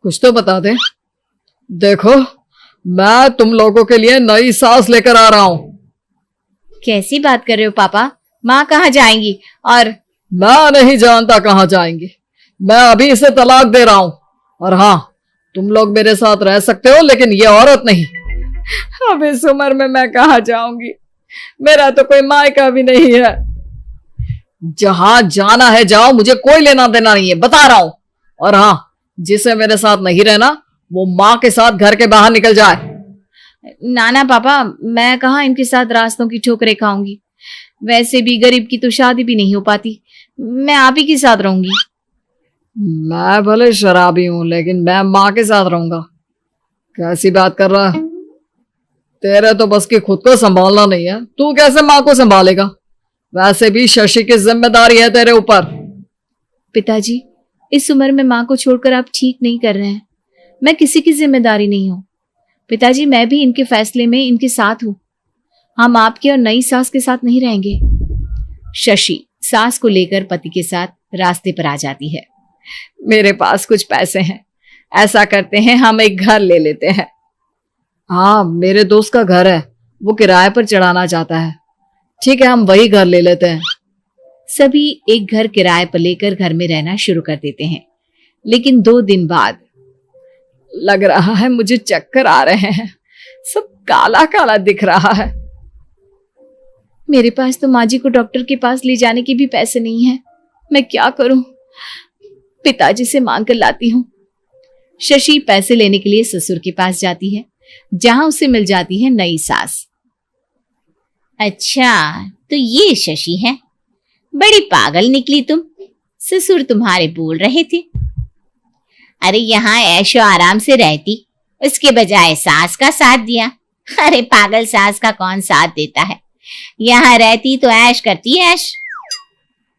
S4: कुछ तो बता दे। देखो, मैं तुम लोगों के लिए नई सास लेकर आ रहा हूं।
S1: कैसी बात कर रहे हो पापा? माँ कहाँ जाएंगी? और
S4: मैं नहीं जानता कहाँ जाएंगी, मैं अभी इसे तलाक दे रहा हूं। और हाँ, तुम लोग मेरे साथ रह सकते हो, लेकिन ये औरत नहीं।
S1: अब इस उम्र में मैं कहाँ जाऊंगी? मेरा तो कोई मायका भी नहीं है।
S4: जहां जाना है जाओ, मुझे कोई लेना देना नहीं है, बता रहा हूं। और हाँ, जिसे मेरे साथ नहीं रहना वो माँ के साथ घर के बाहर निकल जाए।
S1: नाना पापा, मैं कहाँ इनके साथ रास्तों की ठोकरें खाऊंगी? वैसे भी गरीब की तो शादी भी नहीं हो पाती, मैं आप ही के साथ रहूंगी।
S4: मैं भले शराबी हूं, लेकिन मैं माँ के साथ रहूंगा। कैसी बात कर रहा है? तेरे तो बस की खुद को संभालना नहीं है, तू कैसे माँ को संभालेगा? वैसे भी शशि की जिम्मेदारी है तेरे ऊपर।
S1: पिताजी, इस उम्र में माँ को छोड़कर आप ठीक नहीं कर रहे हैं। मैं किसी की जिम्मेदारी नहीं हूँ पिताजी, मैं भी इनके फैसले में इनके साथ हूँ। हम आपके और नई सास के साथ नहीं रहेंगे। शशि सास को लेकर पति के साथ रास्ते पर आ जाती है। मेरे पास कुछ पैसे हैं, ऐसा करते हैं हम एक घर ले लेते हैं।
S4: हाँ, मेरे दोस्त का घर है, वो किराए पर चढ़ाना चाहता है। ठीक है, हम वही घर ले लेते हैं।
S1: सभी एक घर किराए पर लेकर घर में रहना शुरू कर देते हैं। लेकिन 2 दिन बाद
S4: लग रहा है मुझे चक्कर आ रहे हैं, सब काला काला दिख रहा है।
S1: मेरे पास तो माँ जी को डॉक्टर के पास ले जाने के भी पैसे नहीं है, मैं क्या करूं? पिताजी से मांग कर लाती हूँ। शशि पैसे लेने के लिए ससुर के पास जाती है, जहां उसे मिल जाती है नई सास।
S3: अच्छा, तो ये शशि है? बड़ी पागल निकली तुम। ससुर तुम्हारे बोल रहे थे, अरे यहाँ ऐशो आराम से रहती, उसके बजाय सास का साथ दिया। अरे पागल सास का कौन साथ देता है? यहाँ रहती तो ऐश करती ऐश।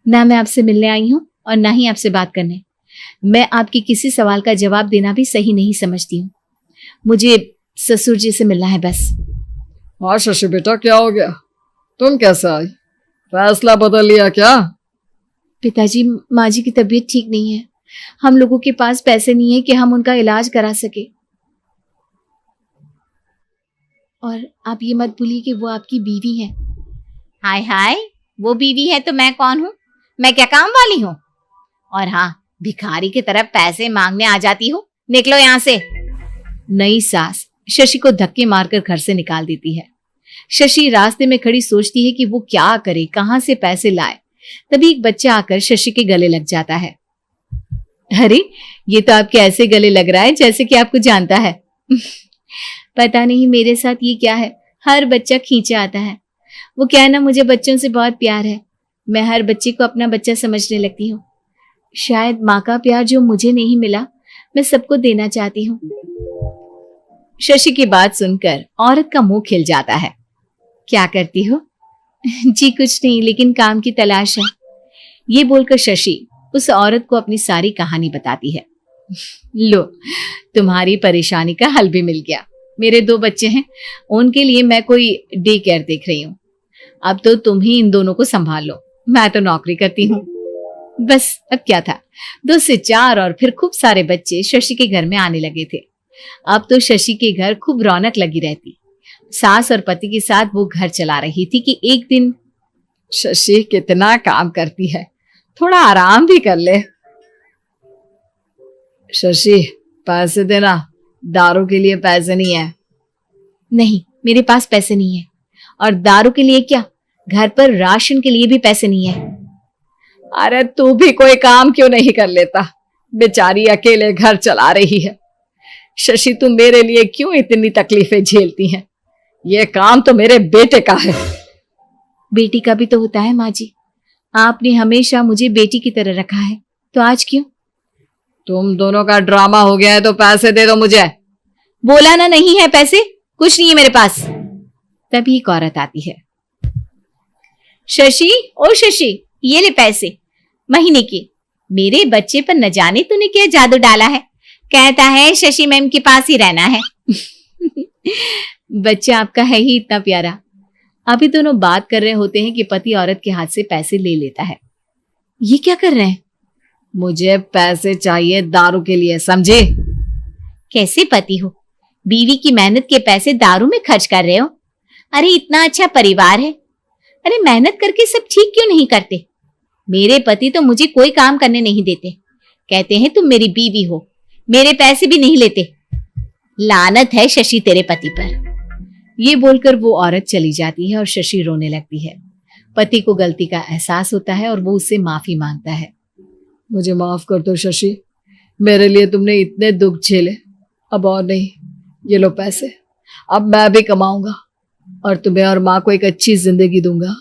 S1: ना मैं आपसे मिलने आई हूँ और ना ही आपसे बात करने। मैं आपके किसी सवाल का जवाब देना भी सही नहीं समझती हूँ। मुझे ससुर जी से मिलना है बस।
S4: हाँ शशि बेटा, क्या हो गया? तुम कैसे आई? फैसला बदल लिया क्या?
S1: पिताजी, माँ जी की तबीयत ठीक नहीं है। हम लोगों के पास पैसे नहीं है कि हम उनका इलाज करा सके। और आप ये मत भूलिए कि वो आपकी बीवी है।
S3: हाय हाय, वो बीवी है तो मैं कौन हूँ? मैं क्या काम वाली हूँ? और हाँ, भिखारी की तरफ पैसे मांगने आ जाती हूँ, निकलो यहाँ से।
S1: नई सास शशि को धक्के मारकर घर से निकाल देती है। शशि रास्ते में खड़ी सोचती है कि वो क्या करे, कहां से पैसे लाए। तभी एक बच्चा आकर शशि के गले लग जाता है। अरे, ये तो आपके ऐसे गले लग रहा है जैसे कि आपको जानता है। पता नहीं मेरे साथ ये क्या है, हर बच्चा खींचा आता है। वो क्या है ना, मुझे बच्चों से बहुत प्यार है। मैं हर बच्चे को अपना बच्चा समझने लगती हूँ। शायद माँ का प्यार जो मुझे नहीं मिला, मैं सबको देना चाहती हूँ। शशि की बात सुनकर औरत का मुंह खिल जाता है। क्या करती हो? जी कुछ नहीं, लेकिन काम की तलाश है। ये बोलकर शशि उस औरत को अपनी सारी कहानी बताती है। लो, तुम्हारी परेशानी का हल भी मिल गया। मेरे 2 बच्चे हैं, उनके लिए मैं कोई डे केयर देख रही हूँ। अब तो तुम ही इन दोनों को संभाल लो, मैं तो नौकरी करती हूँ। बस अब क्या था, 2 से 4 और फिर खूब सारे बच्चे शशि के घर में आने लगे थे। अब तो शशि के घर खूब रौनक लगी रहती। सास और पति के साथ वो घर चला रही थी कि एक दिन,
S4: शशि कितना काम करती है, थोड़ा आराम भी कर ले। शशि, पैसे देना, दारू के लिए पैसे नहीं है।
S1: नहीं, मेरे पास पैसे नहीं है। और दारू के लिए क्या, घर पर राशन के लिए भी पैसे नहीं है।
S4: अरे तू भी कोई काम क्यों नहीं कर लेता? बेचारी अकेले घर चला रही है। शशि, तू मेरे लिए क्यों इतनी तकलीफें झेलती हैं? ये काम तो मेरे बेटे का है।
S1: बेटी का भी तो होता है माँ जी। आपने हमेशा मुझे बेटी की तरह रखा है, तो आज क्यों?
S4: तुम दोनों का ड्रामा हो गया है तो पैसे दे दो मुझे।
S1: बोला ना नहीं है पैसे, कुछ नहीं है मेरे पास। तभी एक औरत आती है।
S3: शशि, ओ शशि, ये ले पैसे महीने के। मेरे बच्चे पर न जाने तूने क्या जादू डाला है। कहता है शशि मैम के पास ही रहना है।
S1: बच्चा आपका है ही इतना प्यारा। अभी दोनों बात कर रहे होते हैं कि पति औरत के हाथ से पैसे ले लेता है। ये क्या कर रहे हैं?
S6: मुझे पैसे चाहिए दारू के लिए, समझे?
S3: कैसे पति हो, बीवी की मेहनत के पैसे दारू में खर्च कर रहे हो? अरे इतना अच्छा परिवार है, अरे मेहनत करके सब ठीक क्यों नहीं करते? मेरे पति तो मुझे कोई काम करने नहीं देते, कहते हैं तुम मेरी बीवी हो, मेरे पैसे भी नहीं लेते। लानत है शशि तेरे पति पर।
S1: ये बोलकर वो औरत चली जाती है और शशि रोने लगती है। पति को गलती का एहसास होता है और वो उससे माफी मांगता है।
S6: मुझे माफ कर दो शशि, मेरे लिए तुमने इतने दुख झेले, अब और नहीं। ये लो पैसे, अब मैं भी कमाऊंगा और तुम्हें और माँ को एक अच्छी जिंदगी दूंगा।